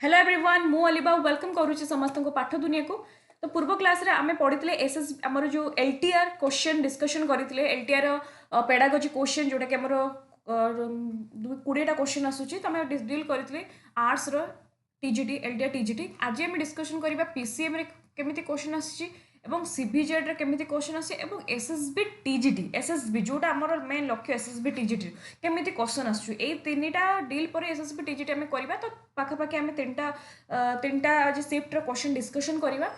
Hello everyone मु अलीबा welcome करुच्ची समस्त को पाठ दुनिया को। तो पूर्व क्लास रे आमे पढ़ी एसएस आमर जो एलटीआर क्वेश्चन डिस्कशन करते एलटीआर पेडागोजी क्वेश्चन जोटा कि आमर 20टा क्वेश्चन आसूची तो डील करते आर्ट्स रो टीजीटी एलटीआर टीजीटी। आज आम डिस्कशन करबा पीसीएम रे केमिति क्वेश्चन आसी एवं सीभीजेड रे केमिति क्वेश्चन आसी एवं एसएसबी टीजीटी एसएसबी जोटा आमर मेन लक्ष्य एसएसबी टीजीटी केमिति क्वेश्चन आसु ए तीनटा डील पर एसएसबी टीजीटी आम करबा। तो पाखापाखि आम तीनटा आज शिफ्ट क्वेश्चन डिस्कशन करवा।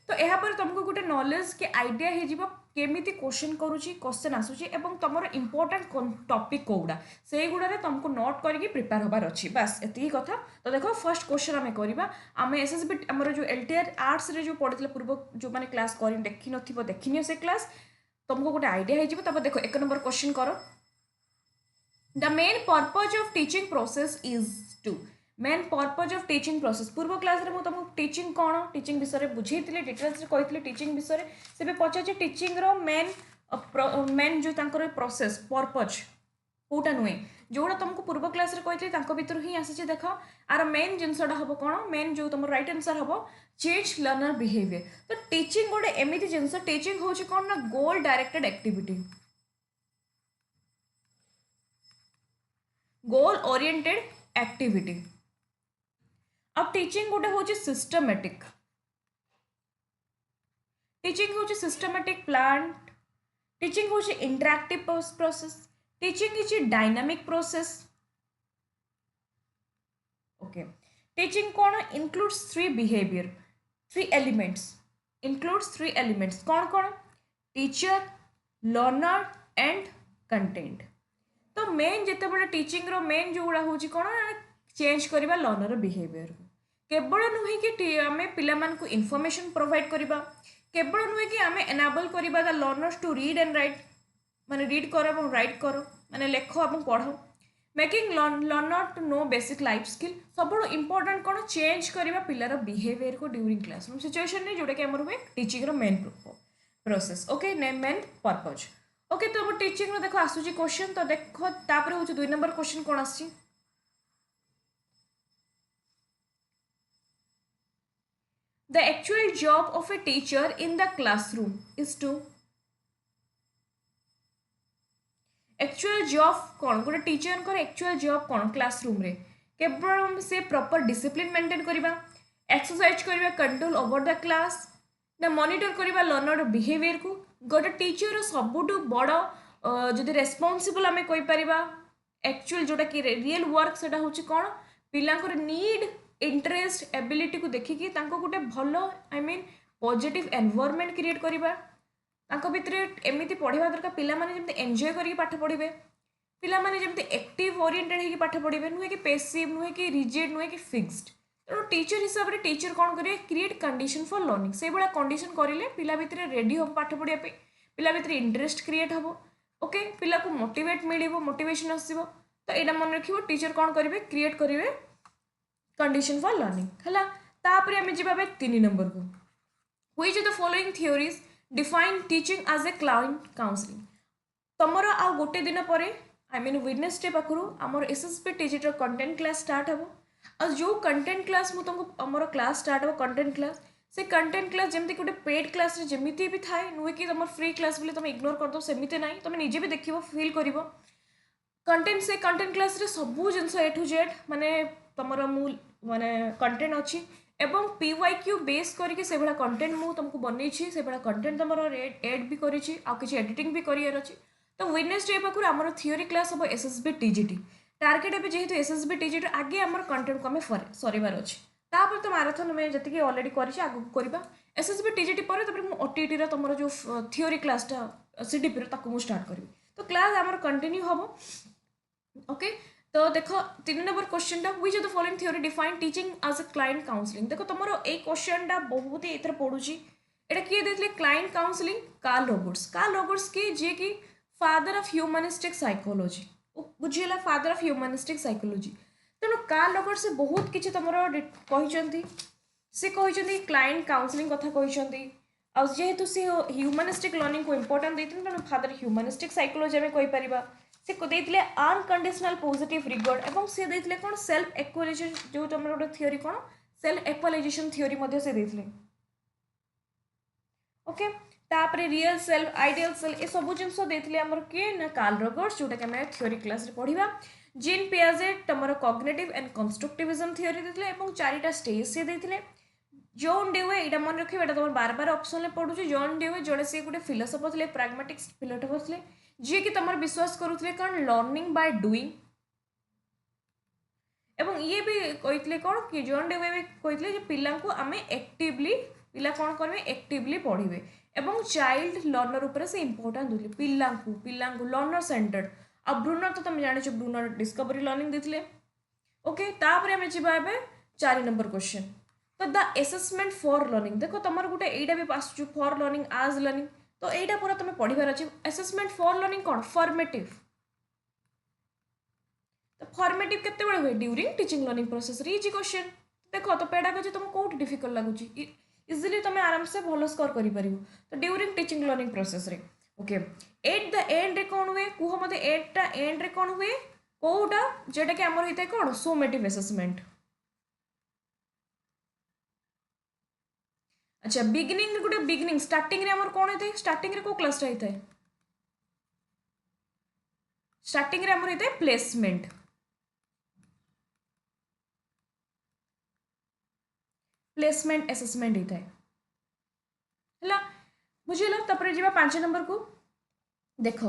तो यहाँ पर तुमको गोटे नॉलेज के आइडिया हो केमिति क्वेश्चन करुच्ची क्वेश्चन आसूची एवं तुमर इंपोर्टेंट टॉपिक कौड़ा से गुड़ा तुमको नोट करके प्रिपेयर होबार अच्छी बास एति कथा। तो देखो फर्स्ट क्वेश्चन आम करवा आम एसएसबी आमर जो एलटीआर आर्ट्स रे जो पढ़ी पूर्व जो मैंने क्लास कर देखी नथिबो देखिनियो से क्लास तुमको गोटे आइडिया हो तब देखो एक नंबर क्वेश्चन करो। The main purpose of teaching process is to main purpose of teaching process पूर्व क्लास रे तुमको टीचिंग कौन टीचिंग विषय बुझे डिटेल्स कही टीचिंग विषय से पचार टीचिंग रो मेन जो प्रोसेस पर्पज कौटा नुहे जोड़ा तुमको पूर्व क्लास रे कही भितर ही आसी देख आर मेन जिनसटा हम कौन मेन जो तुम राइट आंसर हम चेंज लर्नर बिहेवियर। तो टीचिंग गोटे एमती जिनस टीचिंग हूँ कौन ना goal directed activity goal oriented activity. अब टीचिंग गोटे हूँ सिस्टमेटिक टीचिंग हूँ सिस्टमेटिक प्लान टीचिंग हूँ interactive process teaching is dynamic process. Okay teaching कौन includes three behaviour three elements कौन कौन टीचर लर्नर एंड कंटेंट। तो मेन जिते बड़े टीचिंग रो मेन जो गुड़ा हूँ कौन चेंज करवा लर्नर बिहेवियर केवल नुहे कि आम पे इनफॉरमेशन प्रोवाइड करवा केवल नुहे कि आम एनाबल करवा the learners to read and write माने रीड कर राइट कर माने लेख और पढ़ making learner to know basic life skill सब इंपोर्टेंट कौन चेंज करवा पिलार बिहेवियर को ड्यूरिंग क्लासरूम सिचुएशन जोटा कि आम हुए टीचिंग रो main process. Okay main purpose. Okay तो टीचिंग रो देखो आसूची क्वेश्चन तो देखो तापर हो 2 नंबर क्वेश्चन कौन आसी The actual job of a teacher in the classroom is to actual job कौन गोटे टीचर को actual job कौन क्लासरूम रे केवल से प्रॉपर डिसिप्लिन मेंटेन करबा एक्सरसाइज करबा कंट्रोल ओवर द क्लास ना मॉनिटर करबा लर्नर बिहेवियर को गोटे टीचर सबुठु बड़ जदि रेस्पॉन्सिबल आम कहि परिबा एक्चुअल जोटा कि रियल वर्क सेटा होची कौन पिलांकर नीड इंटरेस्ट एबिलिटी को देखिकी तांको गोटे भल I mean positive environment create करबा तांको भितर एमिति पढ़िबा दरकार पिला माने जेमते एन्जॉय करिके पाठ पढ़िबे पिला माने जेमते एक्टिव ओरिएंटेड हेकि पाठ पढ़िबे नुहे कि पैसिव नुहे कि रिजिड नुहे कि फिक्स्ड। तो टीचर हिसाब रे टीचर कौन करे क्रिएट कंडीशन फॉर लर्निंग से बड़ा कंडीशन करिले पिला भितर रेडी हो पाठ पढ़िया पे पिला भितर इंटरेस्ट क्रिएट हो ओके पिला को मोटिवेट मिलिबो मोटिवेशन आसीबो। तो एटा मन रखिबो टीचर कौन करिवे क्रिएट करिवे कंडीशन फॉर लर्निंग हला। तापर आमे जिबा बे 3 नंबर को which of the following theories define teaching as a client counselling. तमर आ गोटे दिन पर आई मीन वेडनेसडे पाखु आमर SSB TGT content class start हम आ जो कंटेंट क्लास मु तुमको आमर क्लास स्टार्ट हो कंटेंट क्लास से कंटेंट क्लास जमती गोटे पेड क्लास रे जेमिति भी थाए नुहे कि तुम फ्री क्लास बोले तुम इग्नोर कर दो सेमिति नहीं तुम निजे भी देखिबो फील करिवो कंटेंट से कंटेंट क्लास रे सबू जिनस ए टू जेड माने तुमर मु माने कंटेंट अच्छी एवं पीवाईक्यू बेस करके से भाया कंटेंट मु तुमको बनई से भाया कंटेंट तुम एड भी करी आउ किसी एडिटिंग भी करार अच्छी। तो वेडनेसडे पाखु आमर थियोरी क्लास हम एसएसबी टीजीटी टार्गेट ए जेहेतु एसएसबी टीजीटी आगे आमर कंटेंट को आम सरीबार अच्छी तापर तो माराथन में जी अलरेडी करवा एसएसबी टीजीटी पर ओटीटी तुम जो थियोरी क्लासटा सीडीपी ताकू स्टार्ट करी। तो क्लास आमर कंटिन्यू हम ओके। तो देखो 3 नंबर क्वेश्चन टा which of the following theory define teaching as a client counselling. देखो तुम ए क्वेश्चन टा बहुत ही एथर पड़ुची एटा किए देथिले क्लाइंट काउंसलिंग कार्ल रॉबर्ट्स की जे कि फादर ऑफ ह्यूमनिस्टिक साइकोलॉजी बुझिला फादर ऑफ ह्यूमनिस्टिक साइकोलॉजी। तेणु कार्ल रॉबर्ट्स से बहुत किछि तुमरो कहिसंती से कहिसंती क्लाइंट काउंसलिंग कथा कहिसंती जेहेतु से ह्यूमनिस्टिक लर्निंग को इंपोर्टेंट देथिन तेणु फादर ह्यूमनिस्टिक साइकोलॉजी में कहि परिबा से देते अनकंडीशनल पॉजिटिव रिगार्ड एवं से देते कौन सेल्फ इक्वालाइजेशन जो तुम गोटे थियोरी कौन सेल्फ इक्वालाइजेशन थियोरी से देते ओके तापर रियल सेल्फ आइडियल सेल्फ ये सब जिन देते आमर किए ना कार्ल रॉबर्ट्स जोटा कि आम थियोरी क्लास पढ़ा जीन पियाजेट तुम कॉग्निटिव एंड कंस्ट्रक्टिविज्म थियोरी देते चारिटा स्टेज से देते जॉन डेवे यहाँ मन रखिए यहाँ तुम बार बार ऑप्शन पढ़ू जॉन डेवे जड़े सी गोटे फिलोसोफर थे प्राग्मेटिक फिलोसोफर थे जी कि तुम विश्वास करुले कौन लर्निंग बाय डुईंग एवं ये भी कहते कौन कि जॉन डेवे भी कहते पिला को आम एक्टिवली पिला कौन करेंगे एक्टिवली पढ़े एवं चाइल्ड लर्नर उपर से इंपोर्टां दूसरे पिला लर्नर सेंटर्ड आ ब्रूनर तो तुम जान ब्रूनर डिस्कवरी लर्निंग देते ओके तापर आम जा 4 नंबर क्वेश्चन तो द एसेसमेंट फॉर लर्निंग देखो तुम गोटे यहाँ भी आस फॉर लर्निंग आज लर्निंग तो यहाँ पूरा तुम पढ़ार अच्छे एसेसमेंट फॉर लर्निंग कौन फॉर्मेटिव तो फॉर्मेटिव केते हुए during teaching learning process easy question देखो तो पेडागोजी तुमको कौट डिफिकल्ट लगुच इजिली तुम आराम से भल स्कोर कर तो ड्यूरिंग टीचिंग लर्निंग प्रोसेस रे ओके एट द एंड रे कौन हुए कुह मत एट द एंड रे कौन हुए कोटा जेटा कि आमर होता है कौन सोमेटिव एसेसमेंट अच्छा बिगिनिंग गोटे बिगिनिंग स्टार्टिंग रे आमर कौन होता है स्टार्टिंग रे को क्लास होता है स्टार्टिंग रे आमर होता है प्लेसमेंट प्लेसमेंट एसेसमेंट होता है बुझेल तापर जी 5 नंबर को देखो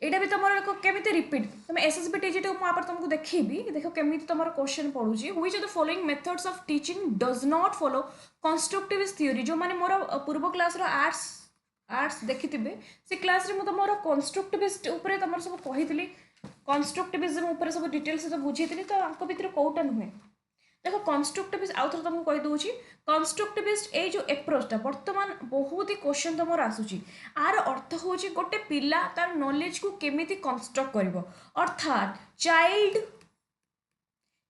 यहाँ भी तुम केमी रिपीट तुम एसएसबी टीजी तुमको देखी देखो केमी तुम क्वेश्चन पढ़ुची which of the following methods of teaching does not follow constructivist theory जो माने मोर पूर्व क्लास रो आर्ट्स देखि से क्लास रे मु तुम कंस्ट्रक्टिविस्ट ऊपर तुम सब कही कंस्ट्रक्टिविज्म ऊपर सब डिटेल से बुझी तो आपको भितर कौटा नुहे देखो कंस्ट्रक्टिविस्ट आउ थे तुमको कहीदे कंस्ट्रक्टिविस्ट ये जो एप्रोचटा बर्तमान बहुत ही क्वेश्चन तुम आसूची आर अर्थ हूँ गोटे पिला तार नॉलेज को केमिति कंस्ट्रक्ट कर अर्थात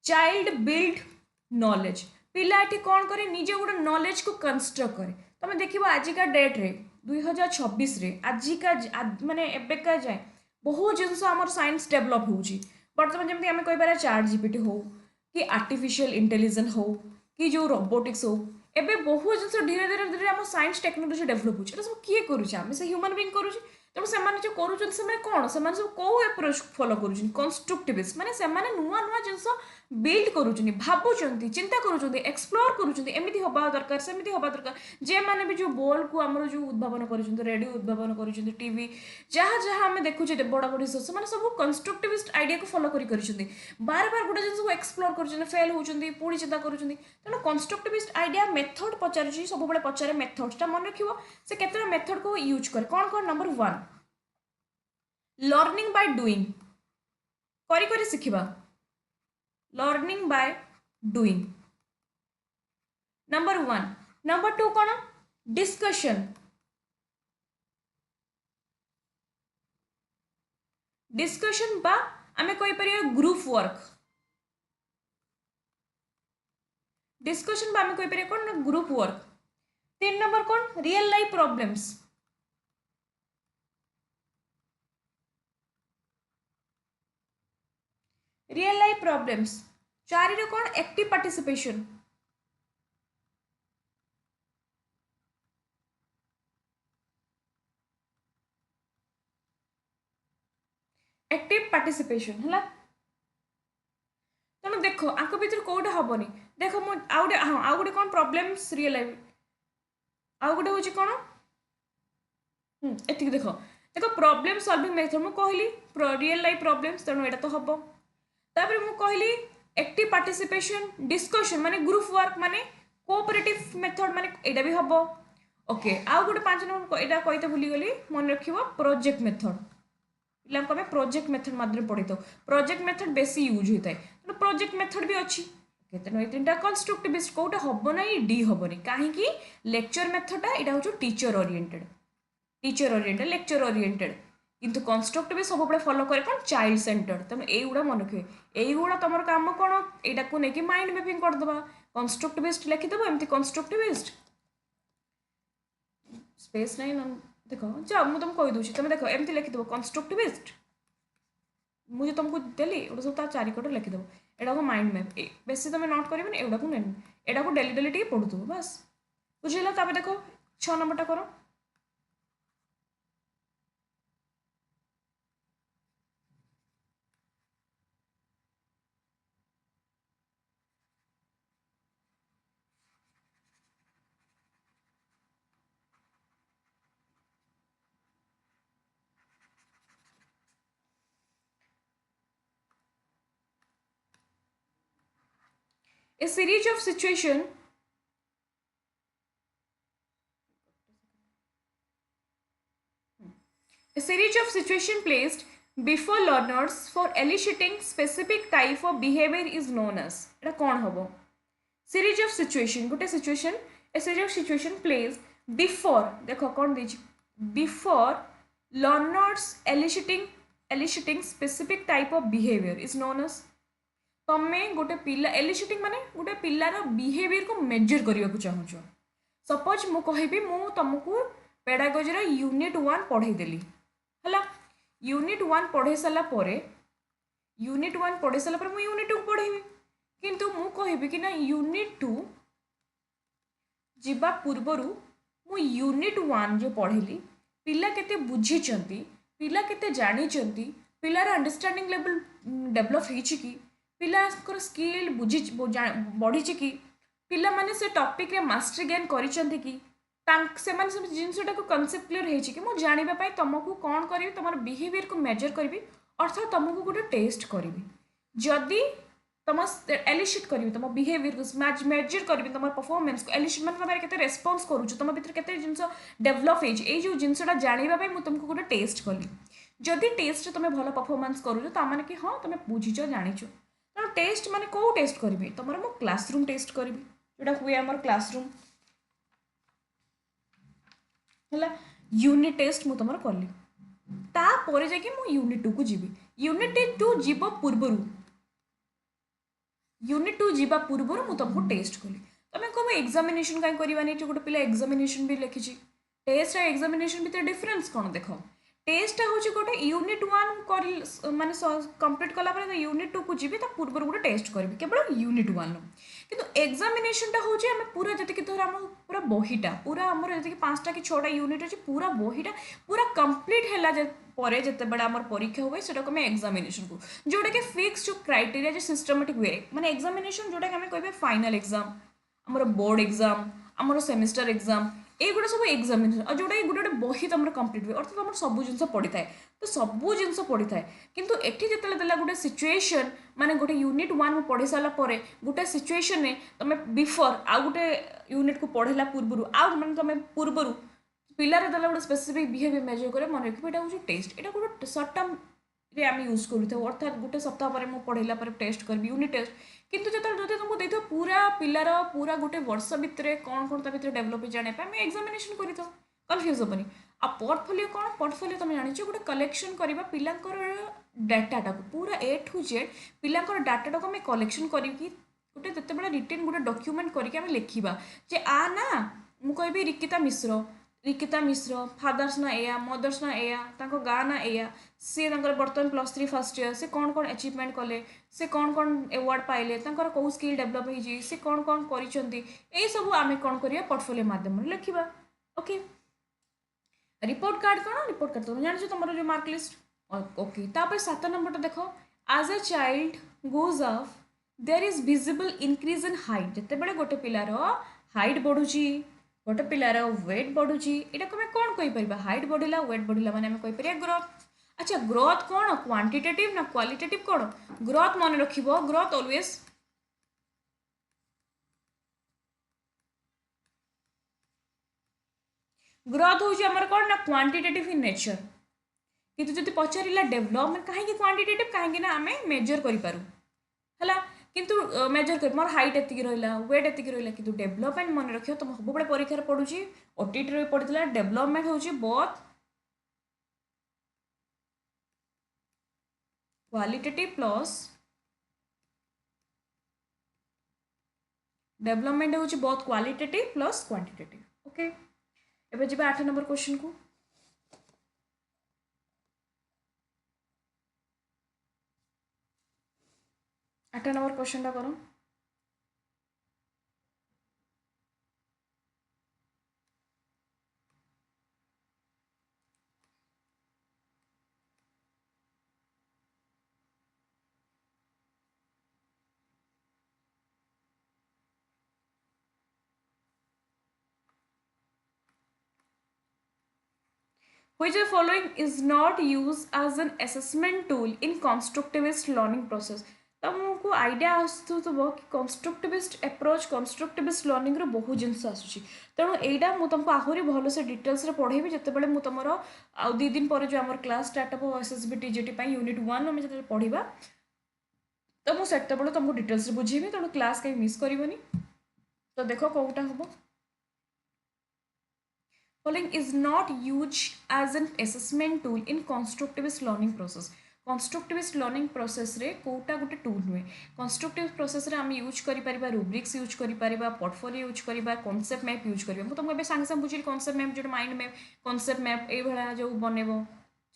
चाइल्ड बिल्ड नॉलेज पिला ये कौन करे निजे गोटे नॉलेज को कंस्ट्रक्ट करे तुम देखो आजिका डेट रे 2026 रे आजिका माने एबेका जाए बहुत जिनस आम साइंस डेभलप होची बर्तमान जमी आम कहीपर चैट जीपीटी हो कि आर्टिफिशियल इंटेलिजेंस हो कि जो रोबोटिक्स हो एबे बहुत जिन धीरे धीरे धीरे आम साइंस टेक्नोलोजी डेभलप हो सब किए करें से ह्यूमन बीइंग करुँ तेणु से जो करुँच कौन से सब कौ एप्रोच फॉलो करुँच कंस्ट्रक्टिविस्ट माने से नुआ नुआ जिनस बिल्ड करुँच भावुं चिंता करुँच एक्सप्लोर करुँच एमती हवा दरकार सेमती हवा दरकार जे मैंने भी जो बॉल को आमर जो उद्भावन कर रेडियो उद्भावन कर टीवी जहाँ जहाँ आम देखुचे बड़ बड़ रिसर्च मैंने सब कंस्ट्रक्टिविस्ट आइडिया को फॉलो कर बार बार गोटे जिन एक्सप्लोर कर फेल होती पुणी चिंता करुँच तेणु कंस्ट्रक्टिविस्ट आइडिया मेथड पचार सब पचारे मेथड्सटा मन रखिए से केतटा मेथड को यूज करे कौन कौन नंबर 1 लर्निंग बाय डुईंग करी शिखिबा learning by doing number 1 number 2 कौन डिस्कशन डिस्कशन बा आमे कोई परिया ग्रुप वर्क डिस्कशन बा आमे कोई परिया कौन ग्रुप वर्क 3 नंबर कौन real life problems real life problems 4 रे कौन एक्टिव पार्टिसिपेशन एक्टिव पार्टिसिपेशन है तेणु देख आंक भर कौटा हेनी देख मुझे आउ गोटे कौन प्रॉब्लम्स रियल लाइफ आउ गोटे हूँ कौन एति देख देखो प्रॉब्लम सॉल्विंग मेथड मुझे कहली रियल लाइफ प्रॉब्लम्स तेणु यहाँ तो हम तापर मुझे कहली एक्टिव पार्टिसिपेशन डिस्कशन माने ग्रुप वर्क माने कोऑपरेटिव मेथड माने यहाँ भी हम ओके आउ गोटे 5 नंबर यहाँ कहते भूलीगली मन रख प्रोजेक्ट मेथड पिला प्रोजेक्ट मेथड माध्यम पढ़ी था प्रोजेक्ट मेथड बेसी यूज होता है तेनाली प्रोजेक्ट मेथड भी अच्छी तेनाली 3टा कंस्ट्रक्टिविस्ट कौटा हम ना डी हेनी कहीं लेक्चर मेथडा यहाँ हूँ टीचर ओरिएंटेड लेक्चर ओरिएंटेड किंतु कंस्ट्रक्टिविस्ट सब फॉलो करे कौन चाइल्ड सेंटर्ड तेणु युवा मन रखिए युवा तुम कम कौन यहाँ को लेकिन माइंड मैपिंग करदे कंस्ट्रक्टिविस्ट लिखिदेव एमती कंस्ट्रक्टिविस्ट स्पेस नहीं देख जाओ मुझे तुम कहीदे तुम देख एमती लिखिदेव कंस्ट्रक्टिविस्ट मुझे तुमको देली एटा सब ता चारिकट लिखिदेव एटा को माइंड मैप बेसी तुम नोट कर एटा को नहीं एटा को डेली डेली टे पढ़ुथु बस बुझेगा तापर देखो 6 नंबरटा करो a series of situation a series of situation placed before learners for eliciting specific type of behavior is known as এটা কোন হবো series of situation গোটে situation a series of situation placed before দেখো কোন দিছি before learners eliciting specific type of behavior is known as तमें गोटे पिला एलिसिटिंग माने गोटे पिलार बिहेवियर को मेजर करने को चाहूच सपोज मु कहबी मु तुमको पेडागोजी यूनिट 1 पढ़े देली हला यूनिट 1 पढ़े सारा परे यूनिट 1 पढ़े सारा परे मु यूनिट 2 पढ़ेबी किंतु मु कहबी कि ना यूनिट 2 जीवा पूर्वरु मु यूनिट 1 जो पढ़ेली पिला केते बुझिचंती पिला केते जानिचंती पिलार अंडरस्टैंडिंग लेवल डेवलप होईची कि पिलाकर स्किल बुझी बढ़ी कि पिला माने से टॉपिक रे मास्टरी गेन करिसेंती कि से जिनसटा को कॉन्सेप्ट क्लियर होईची कि मु जानिबा पई तुमको कोन करबी तुमर बिहेवियर को मेजर करबी अर्थात तुमको गोटे टेस्ट करबी जदि तुम एलिसिट करबी तुम बिहेवियर को मेजर करबी तुम परफॉर्मेंस को एलिसिट माने तुम केते रेस्पॉन्स करूछ तुम भीतर केते जिंस डेवलप होईची ए जो जिनसटा जानिबा पई मु तुमको गोटे टेस्ट कली जदि टेस्ट तुम भल परफॉर्मेंस करूछ ता माने कि हां तुम बुझिछ जानिछ तो टेस्ट माने को टेस्ट करी तुम मो क्लासरूम टेस्ट करी जोटा हुए आम क्लासरूम है यूनिट टेस्ट मु तुम कली तापर जाकि मु यूनिट 2 को जीवी यूनिट 2 जीव पूर्वर यूनिट 2 जीवा पूर्वर मु तुमको टेस्ट कली तुम कह एग्जामिनेशन कहीं करवानी गोटे पिला एग्जामिनेशन भी लिखी टेस्ट और एग्जामिनेशन भितर डिफरेन्स कौन देख टेस्ट हूँ गोटे यूनिट 1 कर माने कंप्लीट कला यूनिट 2 को जी पूर्व गोटे टेस्ट करी केवल यूनिट 1 किंतु एग्जामिनेशन हूँ आम पूरा जी धर आम पूरा बहीटा पूरा आम जी 5टा कि 6टा यूनिट अच्छे पूरा बहीटा पूरा कंप्लीट है जिते आम परीक्षा हुए से एग्जामिनेशन को जोटा कि फिक्स जो क्राइटेरिया जो सिस्टमेटिक वे माने एग्जामिनेशन जोटा कि आम कह फाइनल एग्जाम आमर बोर्ड एग्जाम आमर सेमिस्टर एग्जाम एगुड़ा सब एग्जामिनेशन और जोटा गोटे गोटे बही तुम कंप्लीट हुए अर्थात तुम सब जिन पड़ी थाए तो सबू जिन पड़ी थाए किंतु एठी जिते देला गोटे सिचुएशन माने गोटे यूनिट 1 पढ़ी सारा पर गोटे सिचुएशन में तुम बिफोर आउ गोटे यूनिट को पढ़ेला पूर्व आउ माने तुम पूर्व पिलार देला गोटे स्पेसिफिक बिहेवियर मेजर करे मन रखिए यहाँ हूँ टेस्ट यहाँ गोटे सर्ट टर्म रे आम यूज करूँ अर्थात गोटे सप्ताह पर पढ़ेला टेस्ट करी यूनिट टेस्ट किंतु जो तुमको देखो पूरा पिलार पूरा गोटे वर्ष भितर कौन कौन ता डेभलप जाने आम एग्जामिनेशन कर कन्फ्यूज हेनी आ पोर्टफोलियो कौन पोर्टफोलियो तुम जान गोटे कलेक्शन करवा पिलांकर डाटाटा को पूरा ए टू जेड पिलांकर डाटाटा को आम कलेक्शन करके गोटे जिते रिटेन गोटे डॉक्यूमेंट करके लिखा जे आ ना मु कहबी रिकिता मिश्र फादर्स ना एया मदर्स ना एया तांको गाँ ना एया सी बर्तमान +3 फर्स्ट ईयर से कौन कौन अचीवमेंट कले से कौन कौन अवार्ड पाइले कौ स्किल डेभलप होती से कौन कौन कर सब आम कौन करिया पोर्टफोलियो माध्यम लिखा ओके रिपोर्ट कार्ड कौन रिपोर्ट कार्ड तुम जान तुम जो मार्क लिस्ट ओके तापर 7 नंबर देखो as a child goes up there is visible increase in height जिते बड़े गोटे पिलार हाइट बढ़ुची गोटे पिलार वेट बढ़ुची यहाँ को कौन कहीपर हाइट बढ़ला वेट बढ़ला माने कहीपर ग्रोथ अच्छा ग्रोथ कौन क्वांटिटेटिव ना क्वालिटेटिव कौन ग्रोथ मन रख ग्रोथ ऑलवेज ग्रोथ हूँ आमर कौन ना क्वांटिटेटिव इन नेचर किंतु जब पचारा डेभलपमेंट कहीं क्वांटिटेटिव कहीं आम मेजर करूँ किंतु मेजर कर मोर हाइट एतिक रहा वेट एतिक रहा किंतु डेभलपमेंट मन रख तुम सब बड़े परीक्षा पढ़ुची ओटीटी पढ़ी डेभलपमेंट हूँ बहुत क्वालिटेटिव प्लस डेभलपमेंट हूँ बहुत क्वालिटेटिव प्लस क्वांटिटेटिव ओके एबे जी 8 नंबर क्वेश्चन को 8 नंबर क्वेश्चन टा करो। Which of the following is not used as an assessment tool in constructivist learning process? तुमको आइडिया आसुथब कि कंस्ट्रक्टिविस्ट अप्रोच कंस्ट्रक्टिविस्ट लर्निंग रो बहुत जिनस आसुची तेणु एटा मु तुमको आहुरी भल से डिटेल्स रे पढ़ेबी जेतेबेले मु तुमर आ 2 दिन पर जो हमर क्लास स्टार्ट हो एसएसबी टीजीटी पई यूनिट 1 हम जेते पढ़िबा तो मु सेतेबेले तुमको डिटेल्स रे बुझेबी तेणु क्लास कहीं मिस करबनी। तो देखो कोउटा हबो following is not used as an assessment tool in constructivist learning process। constructivist learning process रे कोटा गोटे टूल हुए constructivist process रे हम यूज करि परिबा rubrics यूज करि परिबा portfolio यूज करिबा concept map यूज करिबा मु तुमको बे संग संग बुझिल concept map जो माइंड मैप concept map ए भला जो बनेबो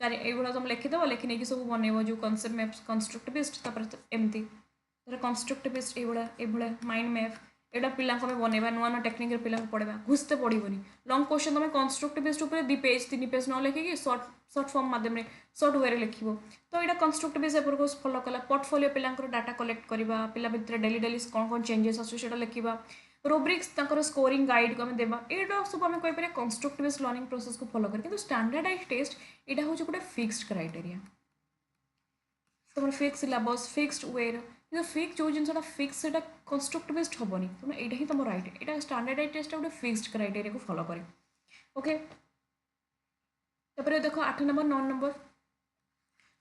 चारि ए भला तुम लिखि दबो लिखि नै कि सब बनेबो जो concept map constructivist तापर एमती तर constructivist ए भला माइंड मैप एटा पिला को बनवा नुआ नुआ टेक्निक पिला पढ़ा घुसते पड़ोनी लंग क्वेश्चन तुम कंस्ट्रक्टिविस्ट उपर 2 पेज 3 पेज न लिखिकी सर्ट फॉर्म माध्यम सर्ट वे लिख तो यहाँ कंस्ट्रक्टिविस्ट एप्रोच फॉलो कला पोर्टफोलियो पिला डाटा कलेक्ट करवा पिला भितर डेली डेली कौन कौन चेंजेस आसा लिखा रूब्रिक्स स्कोरिंग गाइड को आम देवा यहाँ सब आम कहीपर कंस्ट्रक्टिविस्ट लर्निंग प्रोसेस को फॉलो कर स्टैंडर्डाइज टेस्ट यहाँ हूँ गोटे फिक्स्ड क्राइटेरिया तुम फिक्स सिलेबस फिक्स्ड वे फिक्स जो जिनसा फिक्स से कंस्ट्रक्टिविस्ट हेनी तुम यहाँ ही तुम रईट यहाँ स्टैंडर्डाइज टेस्ट गोटे फिक्स्ड क्राइटेरिया को फॉलो करे ओके। देखो 8 number 9 number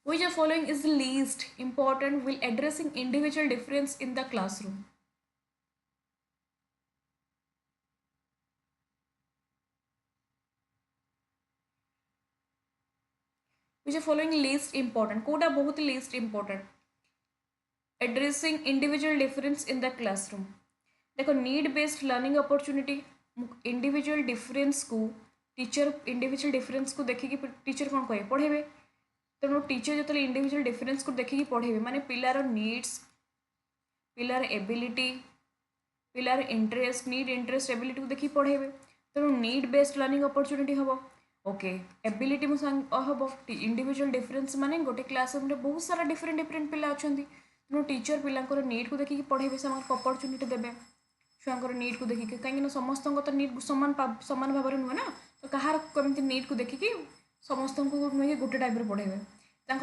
which of following is the least important while addressing individual difference in the classroom? which of following least important कोटा बहुत least important addressing individual difference in the classroom। देखो need based learning opportunity individual difference को teacher individual difference को देखिए teacher कौन कहे पढ़ेबे तेणु teacher जो इंडिविजुअल डिफरेंस को देखिए पढ़ेबे माने पिलार नीड्स पिलार एबिलिटी पिलार इंटरेस्ट नीड इंटरेस्ट एबिलिटी को देखिए पढ़ेबे तेणु नीड बेस्ड लर्निंग अपॉर्चुनिटी हम ओके एबिलिटी मो हम इंडिविजुअल डिफरेंस माने गोटे क्लासरूम रे बहुत सारा डिफरेंट डिफरेंट पिला अछंती तेणु टीचर पिलांकर नीड को देखिए पढ़ेबे से अपॉर्चुनिटी देबे छुआंकर नीड को देखिए कहीं समस्त तो नीड सामान सामान भाव में नुहे ना तो कहार कमी नीड को देखिए समस्त को नुहे गोटे टाइप पढ़ेबे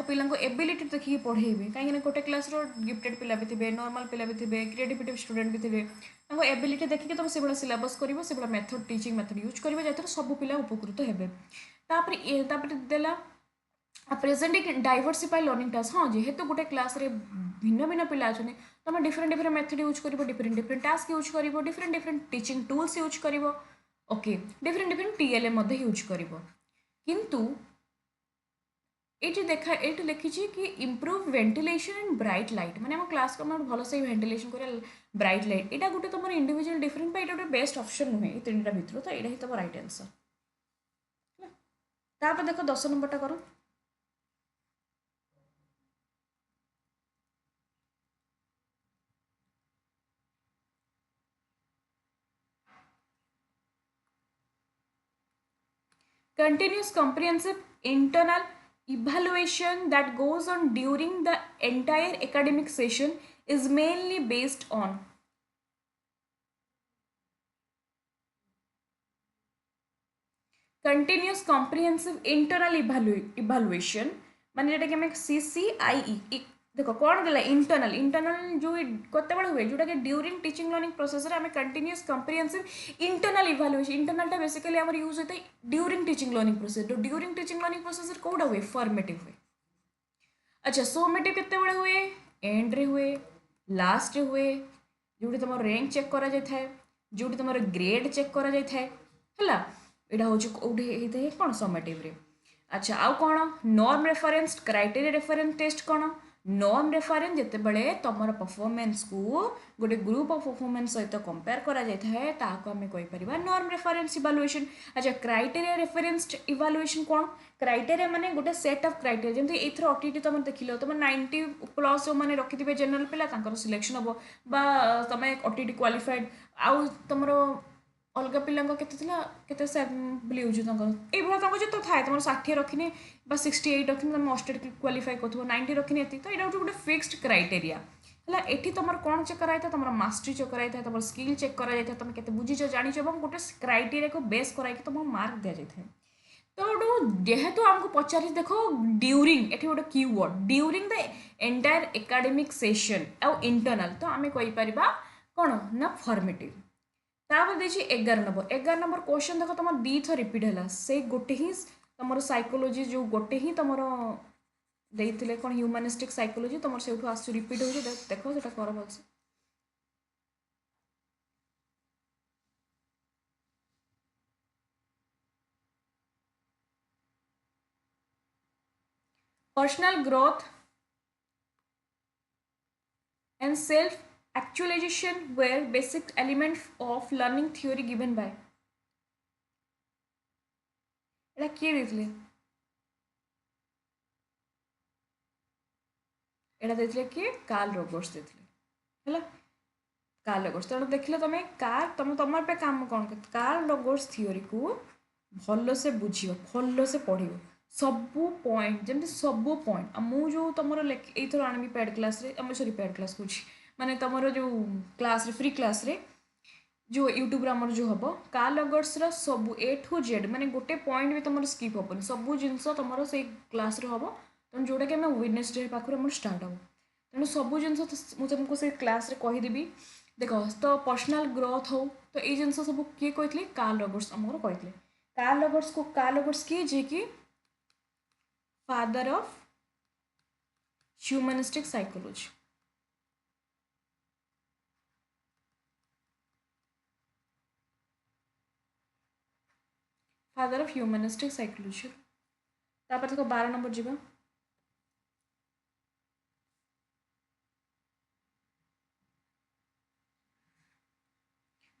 पिला एबिलिटी देखिए पढ़ेबे कहीं गोटे क्लास गिफ्टेड पिला भी थे नॉर्मल पिला भी थे क्रिएटिविटी स्टूडेंट भी थे एबिलिटी देखिए तुम से सिलेबस कर मेथड टीचिंग मेथड यूज कर जहाँ सब पिला उपकृत हेबे देला प्रेजेंटिंग डाइवर्सिफाई लर्निंग टास्क हाँ जेहेतु गोटे क्लास रे भिन्न भिन्न पिला अच्छा तुम डिफरेंट डिफरेंट मेथड यूज कर डिफरेंट डिफरेंट टास्क यूज कर different different teaching tools use कर okay different different TLM use कर किंतु ये देखा ये लिखी कि improve ventilation and bright light माने हम क्लास को भल से वेंटिलेशन कर ब्राइट लाइट यहाँ गोटे तुम इंडिविजुअल डिफरेंट ये गोटे बेस्ट ऑप्शन नुहे तीन टा भितर तो यहाँ ही तुम राइट आंसर तापर देखो 10 नंबर टा करो continuous comprehensive internal evaluation that goes on during the entire academic session is mainly based on continuous comprehensive internal evaluation माने जेटा कि हमें CCIE देखो कौन देला इंटरनल इंटरनल जो कते बड़ हुए जोटा कि ड्यूरिंग टीचिंग लर्निंग प्रोसेस रे हमें continuous comprehensive internal evaluation internal टा बेसिकली हमर यूज होता है ड्यूरिंग टीचिंग लर्निंग प्रोसेस तो ड्यूरिंग टीचिंग लर्निंग प्रोसेस रे कोडा हुए फॉर्मेटिव हुए अच्छा सोमेटिव केते बड़ हुए एंड रे हुए लास्ट रे हुए जोटी तुम रैंक चेक करा जाय थाए जोटी तुम ग्रेड चेक करा जाय थाए हला एटा हो कोठी हे कोन सोमेटिव रे अच्छा आउ कौन norm reference criteria reference test कौन नॉर्म रेफरेंस जितेबले तुम परफॉर्मेंस को गोटे ग्रुप ऑफ परफॉर्मेंस सहित कंपेयर करा जाय थाए ताको आमे कहि परिबा नॉर्म रेफरेंस इवैल्यूएशन। अच्छा क्राइटेरिया रेफरेंस इवैल्यूएशन कोन? क्राइटेरिया माने गोटे सेट ऑफ क्राइटेरिया जेमति एथर ओटीटी तुम देखिलो तुम 90 प्लस जो माने रखिथिबे जनरल पिला तांकर सिलेक्शन हबो बा तुम ओटीटी क्वालिफाइड आउ तुमरो अलग पिला केते बोली यूज ये जो तो थाए तुम 60 रखिने 68 रखिने तुम ऑस्टेट क्वालिफाई कर 90 रखिने तो यहाँ गोटे फिक्स्ड क्राइटेरिया है। एठी तुम कौन चेक कराई तुम मास्टरी चेक कराई तुम स्किल चेक कराई तुम केते बुझीच जानिच गोटे क्राइटेरिया को बेस कराई तुमको मार्क दि जाए। तो जेहेतु आमको पचारि देख ड्यूरिंग एठी गोटे keyword during the entire academic session आउ इंटरनल तो आम कहीपर कौन ना फॉर्मेटिव। तापर देखिए 11 नंबर क्वेश्चन देख तुम दी थर रिपीट है से गोटे ही तुम साइकोलोजी जो गोटे ही तुम देते कौन ह्यूमानिस्टिक साइकोलोजी तुम से आस रिपीट हो देख से कर भलसे। Personal growth and self actualization were basic elements of learning theory given by এটা কিଏ ଦେଇଥିଲେ? এটা ଦେଇଥିଲେ କିଏ? कार्ल रॉबर्ट्स ଦେଇଥିଲେ ହେଲା। कार्ल रॉबर्ट्स तेणु देखिल तुम तुम पे काम कौन कार्ल रॉबर्ट्स थ्योरी को भल से बुझ भल से पढ़ सबू पॉइंट जमी सबू पॉइंट मुझे तुम एथर आनबी pad class sorry pad class कौन माने तुम जो क्लास फ्री क्लास रे जो यूट्यूब आमर जो हम कार्ल रॉबर्ट्स सब ए टू जेड माने गोटे पॉइंट भी तुम स्किप हेनी सबू जिनस तुम से क्लास रे हम तेणु जोटा कि वेडनेसडे पाखर स्टार्ट हम तेणु सबू जिन मुझे तुमको से क्लास रे कहीदेवी देख तो पर्सनाल ग्रोथ हो तो ये जिन सब किए कहते कार्ल रॉबर्ट्स आमर कहते कार्ल रॉबर्ट्स किए जी कि father of humanistic psychology father of humanistic psychology. तापर देखो 12 नंबर जीवा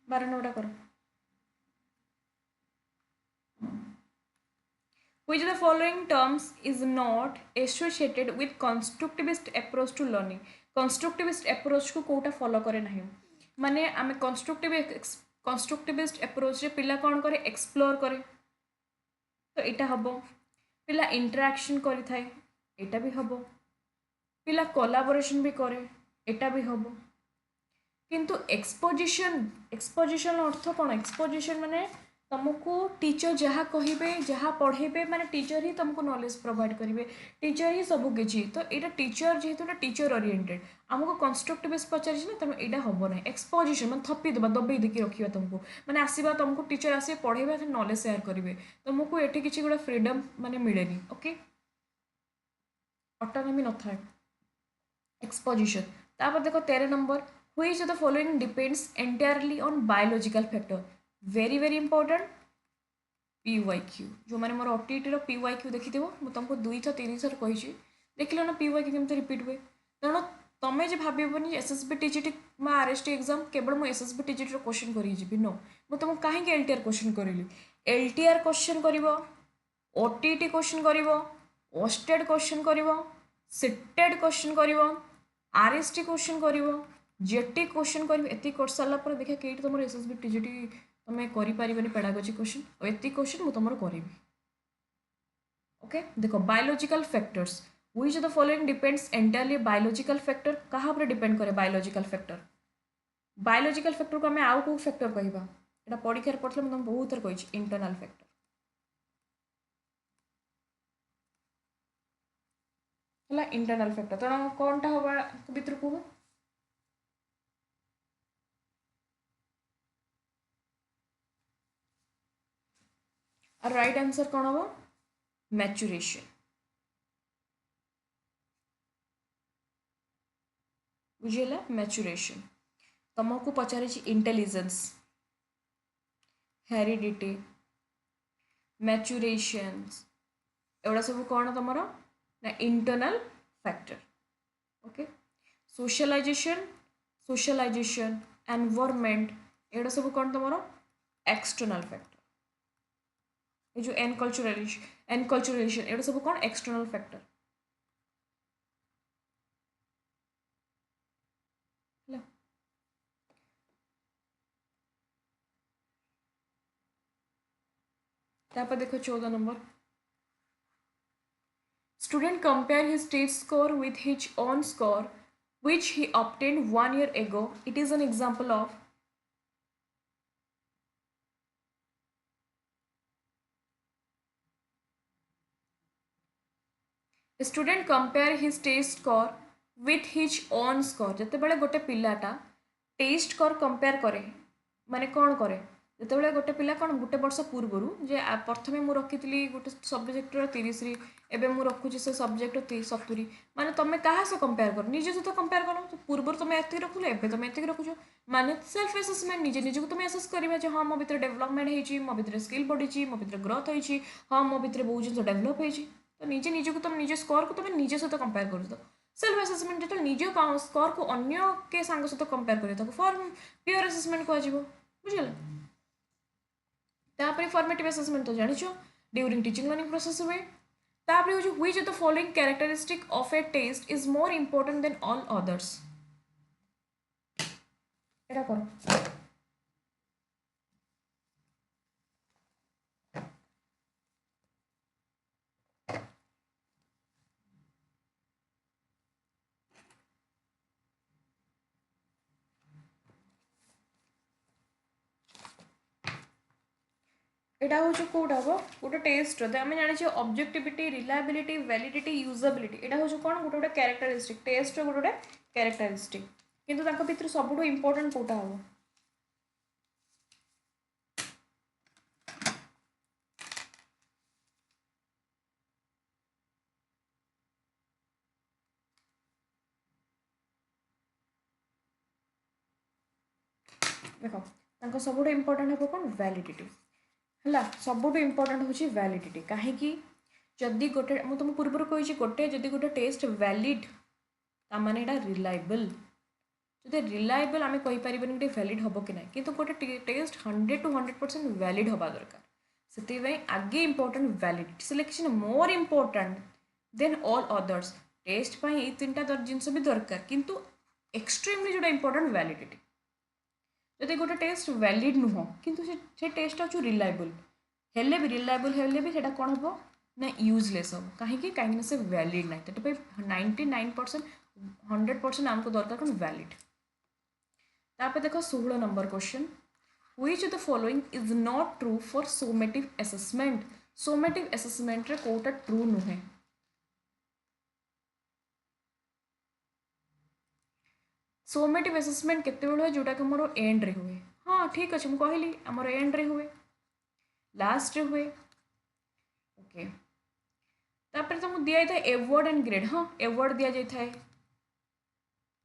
12 नंबर करो which of the following terms is not associated with constructivist approach to learning। constructivist approach को कोटा फॉलो करे नहीं माने आमे constructivist approach रे पिला कौन करे एक्सप्लोर करे तो एटा हबो पिला इंटरैक्शन करि थाए एटा भी हबो पिला कोलैबोरेशन भी करे एटा भी हबो किंतु एक्सपोजिशन अर्थ कौन एक्सपोजिशन माने तुमको टीचर जहाँ कहे जहाँ पढ़ेबे माने टीचर ही तुमको नॉलेज प्रोवाइड करेंगे टीचर ही सब किसी तो यहाँ टीचर जेहेतु टीचर ओरिएंटेड आमको कंस्ट्रक्टिविस्ट पचार ना तेणु यहाँ हम ना एक्सपोजिशन मैं थपीदेवा दबे देखिए रखा तुमको मैंने आसवा तुमको टीचर आसे पढ़ेबे नॉलेज शेयर करेंगे तुमको ये किसी गोटे फ्रीडम माने मिले ओके ऑटोनॉमी न था एक्सपोजिशन। तापर देखो 13 number which of the following depends entirely on biological factor very important PYQ जो मैंने मोर ओटीटी PYQ देखी मुझे तुमको 2 थर 3 थर कही देख लो ना PYQ केमती रिपीट हुए तेणु तुम्हें जो भावनी एसएसबी टीजीटी मैं आरएसटी एग्जाम केवल मुझे एसएसबी टीजीटी क्वेश्चन करी नो मुझे तुमको कहीं एलटीआर क्वेश्चन करी एलटीआर क्वेश्चन कर ओटीटी क्वेश्चन कर ओस्टेड क्वेश्चन कर सिटेड क्वेश्चन कर आरएसटी क्वेश्चन कर जेटी क्वेश्चन कर एति कर सारा पर देखिए कई तुम एसएसबी टीजीटी तुम्हें करें पेडागोजी क्वेश्चन और एति क्वेश्चन मुझे तुम करी ओके। देखो biological factors which of the following depends entirely biological factor कहाँ पर डिपेंड करे बायोलॉजिकल फैक्टर को आम आउ कौ फैक्टर कहवा यहाँ परीक्षा पढ़े मुझे बहुत थर कही इंटरनल फैक्टर है इंटरनल फैक्टर तेना कौन टा हवा भितर कह और राइट आंसर कौन हम मैच्यूरेशन बुझेगा मैच्यूरेशन तुमको पचारे इंटेलिजेंस हेरिडिटी मैच्यूरेशन एवड़ा सब कौन तुम ना internal factor okay socialisation socialisation environment एटा सब कौन तुम एक्सटर्नल फैक्टर ये जो एनकल्चुरलाइजेशन एटा सब कौन एक्सटर्नल फैक्टर तापर देखो 14 number student compare his state score with his own score which he obtained 1 year ago. It is an example of student compare his test score with his own score ଯେତେବେଳେ ଗୋଟେ ପିଲାଟା test score compare करे माने कौन करे ଯେତେବେଳେ ଗୋଟେ ପିଲା କ'ଣ ଗୋଟେ ବର୍ଷ ପୂର୍ବରୁ ଯେ ପ୍ରଥମେ ମୁଁ ରଖିଥିଲି ଗୋଟେ ସବଜେକ୍ଟର 30 ଏବେ ମୁଁ ରଖୁଛି ସେ ସବଜେକ୍ଟ 70 ମାନେ ତମେ କାହା ସହ କମ୍ପେୟାର କର ନିଜ ସହିତ କମ୍ପେୟାର କର ପୂର୍ବରୁ ତମେ ଏତିକି ରଖୁଛ ଏବେ ତମେ ଏତିକି ରଖୁଛ ମାନେ ସେଲ୍ଫ ଆସେସମେଣ୍ଟ ନିଜେ ନିଜକୁ ତମେ ଆସେସ୍ କରିବା ଯେ ହଁ ମୋ ଭିତରେ ଡେଭଲପମେଣ୍ଟ ହେଇଛି ମୋ ଭିତରେ ସ୍କିଲ୍ ବଢ଼ିଛି ମୋ ଭିତରେ ଗ୍ରୋଥ ହେଇଛି ହଁ ମୋ ଭିତରେ ବହୁତ ଜିନିଷ ଡେଭଲପ ହେଇଛି ତ ନିଜେ ନିଜକୁ ତମେ ନିଜ ସ୍କୋରକୁ ତମେ ନିଜ ସହିତ କମ୍ପେୟାର କରୁଛ सेल्फ आसेसमेंट जो निज स्कोर को अन्य के सांग सहित कंपेयर कर फॉर्म पियर आसेसमेंट कह बुझल तापर फॉर्मेटिव आसेसमेंट तो जानिछ ड्यूरिंग टीचिंग लर्निंग प्रोसेस हुए तापर हो which of the following characteristic of a test is more important than all others एटा करो এটা হচ্ছে কোটা হবো গোটে টেস্ট তো আমি জানিছি অবজেক্টিভিটি রিলায়াবিলিটি ভ্যালিডিটি यूजेबिलिटी এটা হচ্ছে কোন গোটে গোটে ক্যারেক্টারিস্টিক টেস্ট গোটে গোটে ক্যারেক্টারিস্টিক কিন্তু তাଙ୍କ ভিতରୁ ସବୁଠୁ ইম্পর্টেন্ট কোটা হবো देख ତାଙ୍କ ସବୁଠୁ ଇମ୍ପୋର୍ଟାଣ୍ଟ ହେବ କ'ଣ ଭ୍ୟାଲିଡିଟି ହେଲା ସବୁଠୁ ଇମ୍ପୋର୍ଟାଣ୍ଟ ହେଉଛି ଭ୍ୟାଲିଡିଟି କାହିଁକି ଯଦି ଗୋଟେ ମୁଁ ତୁମ ପୂର୍ବରୁ କହିଛି ଗୋଟେ ଯଦି ଗୋଟେ ଟେଷ୍ଟ ଭ୍ୟାଲିଡ୍ ତାମାନେ ଏଇଟା ରିଲାଏବଲ୍ ଯଦି ରିଲାଏବଲ୍ ଆମେ କହିପାରିବାନି ଗୋଟେ ଭ୍ୟାଲିଡ୍ ହେବ କି ନାହିଁ କିନ୍ତୁ ଗୋଟେ ଟେଷ୍ଟ 100 to 100% ଭ୍ୟାଲିଡ୍ ହେବା ଦରକାର ସେଥିପାଇଁ ଆଗେ ଇମ୍ପୋର୍ଟାଣ୍ଟ ଭ୍ୟାଲିଡିଟି ସେ ଲେଖିଛି ନା ମୋର୍ ଇମ୍ପୋର୍ଟାଣ୍ଟ ଦେନ୍ ଅଲ୍ ଅଦର୍ସ ଟେଷ୍ଟ ପାଇଁ ଏଇ ତିନିଟା ଜିନିଷ ବି ଦରକାର କିନ୍ତୁ ଏକ୍ସଟ୍ରିମଲି ଯେଉଁଟା ଇମ୍ପୋର୍ଟାଣ୍ଟ ଭ୍ୟାଲିଡିଟି ଯଦି ଗୋଟେ ଟେଷ୍ଟ ଭ୍ୟାଲିଡ୍ ନୁହଁ କିନ୍ତୁ ସେ ଟେଷ୍ଟଟା ହେଉଛି ରିଲାଏବଲ୍ ହେଲେ ବି ରିଲାଏବଲ୍ ହେଲେ ବି ସେଇଟା କ'ଣ ହେବ ନା ୟୁଜଲେସ୍ ହେବ କାହିଁକିନା ସେ ଭ୍ୟାଲିଡ୍ ନାହିଁ ସେଥିପାଇଁ 99% 100% ଆମକୁ ଦରକାର କ'ଣ ଭ୍ୟାଲିଡ୍ ତାପରେ ଦେଖ 16 number question which of the following is not true for summative assessment summative assessment रे कोटा ट्रू नुहे सोमेटिव असेसमेंट केते बेले जोटा कि मोर एंड रे हुए हाँ ठीक अच्छे मुझे कहली आमर एंड रे हुए लास्ट रे हुए ओके तापर तो मुझे दिया था एवार्ड एंड ग्रेड हाँ एवार्ड दिया जाए था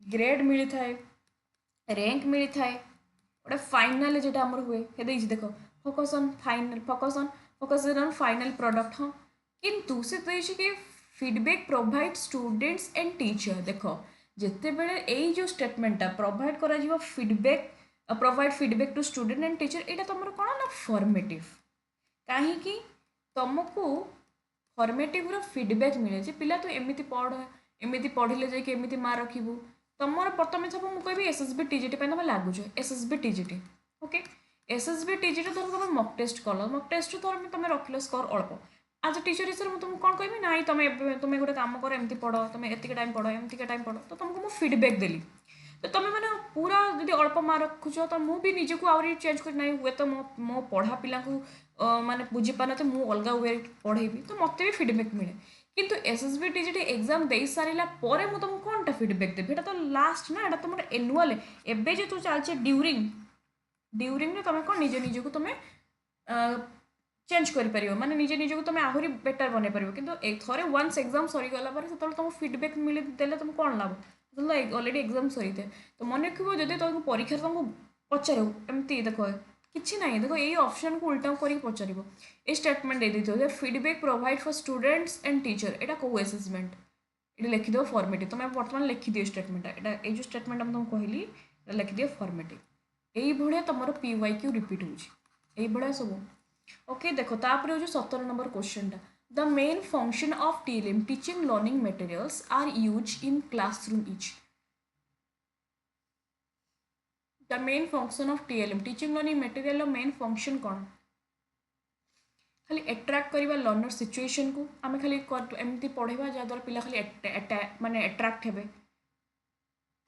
ग्रेड मिली था रैंक मिली था गोटे फाइनाल जो आमर हुए देख focus on final focus on final product हाँ किंतु से कि feedback provide students and teacher देख जिते बेले यही जो स्टेटमेंटा प्रोवाइड करा feedback provide feedback to student and teacher यहाँ तुम कौन ना फॉर्मेटिव कहीं तुमको फॉर्मेटिव फीडबैक मिले पिला तो एमती पढ़ एमती पढ़ले जामती मार्क रखू तुम प्रथम सब मुझे कह एसएसबी टीजीटी तुम लगुच SSB TGT okay SSB TGT धर तुम मक टेस्ट कल मक टेस्ट धर तुम रखिल स्कोर अल्प आज टीचर हिसाब से तुमको कौन कहबी ना तुम गोटे काम कर एमती पढ़ तुम एतिक टाइम पढ़ एमती टाइम पढ़ तो तुमको मुझे फीडबैक देली तो तुम मैंने पूरा जब अल्प मार्क रखुच तो मुझे निजी को आहरी चेंज कर ना हुए तो मो पढ़ा पिला माने बुझीपार तो मुझे अलग वे पढ़ेबी तो मत भी फीडबैक मिले किंतु एसएसबी टीजीटी एग्जाम दे सारा पर मुझे तुमको कौन टा फीडबैक देवी तो लास्ट ना यहाँ तुम एनुआल एवं जो तू चलचे ड्यूरिंग तुम कौन निज निज को तुम चेंज कर माने निजे निजको तुम आहरी बेटर बन पार कि थे वन्स एग्जाम सरीगला से तुम फीडबैक मिले देले तुम कौन लाभ अलरेडी एग्जाम सरी थे तो मन रखो जब तुमको परीक्षा तुमको पचार एमती देख कि ना देख यही ऑप्शन को उल्टा कर पचार ये statement they the feedback provide for students and teacher यहाँ कौ असेसमेंट ये लिखिद फर्मेटिव तुम बर्तमान लिखिदियो स्टेटमेंट एटा ये जो स्टेटमेंट तुमको कहली लिखिदियो फर्मेटिव ये तुम पी वाई क्यू रिपीट हो सब ओके देखो तापर हो 17 नंबर क्वेश्चन टा the main function of TLM teaching learning materials are use in classroom which the main function of TLM teaching learning material main function कौन खाली एट्राक्ट करवा learner situation को आम खाली एमती पढ़ेगा जहाँद्वारा पिला खाली माने एट्राक्ट हे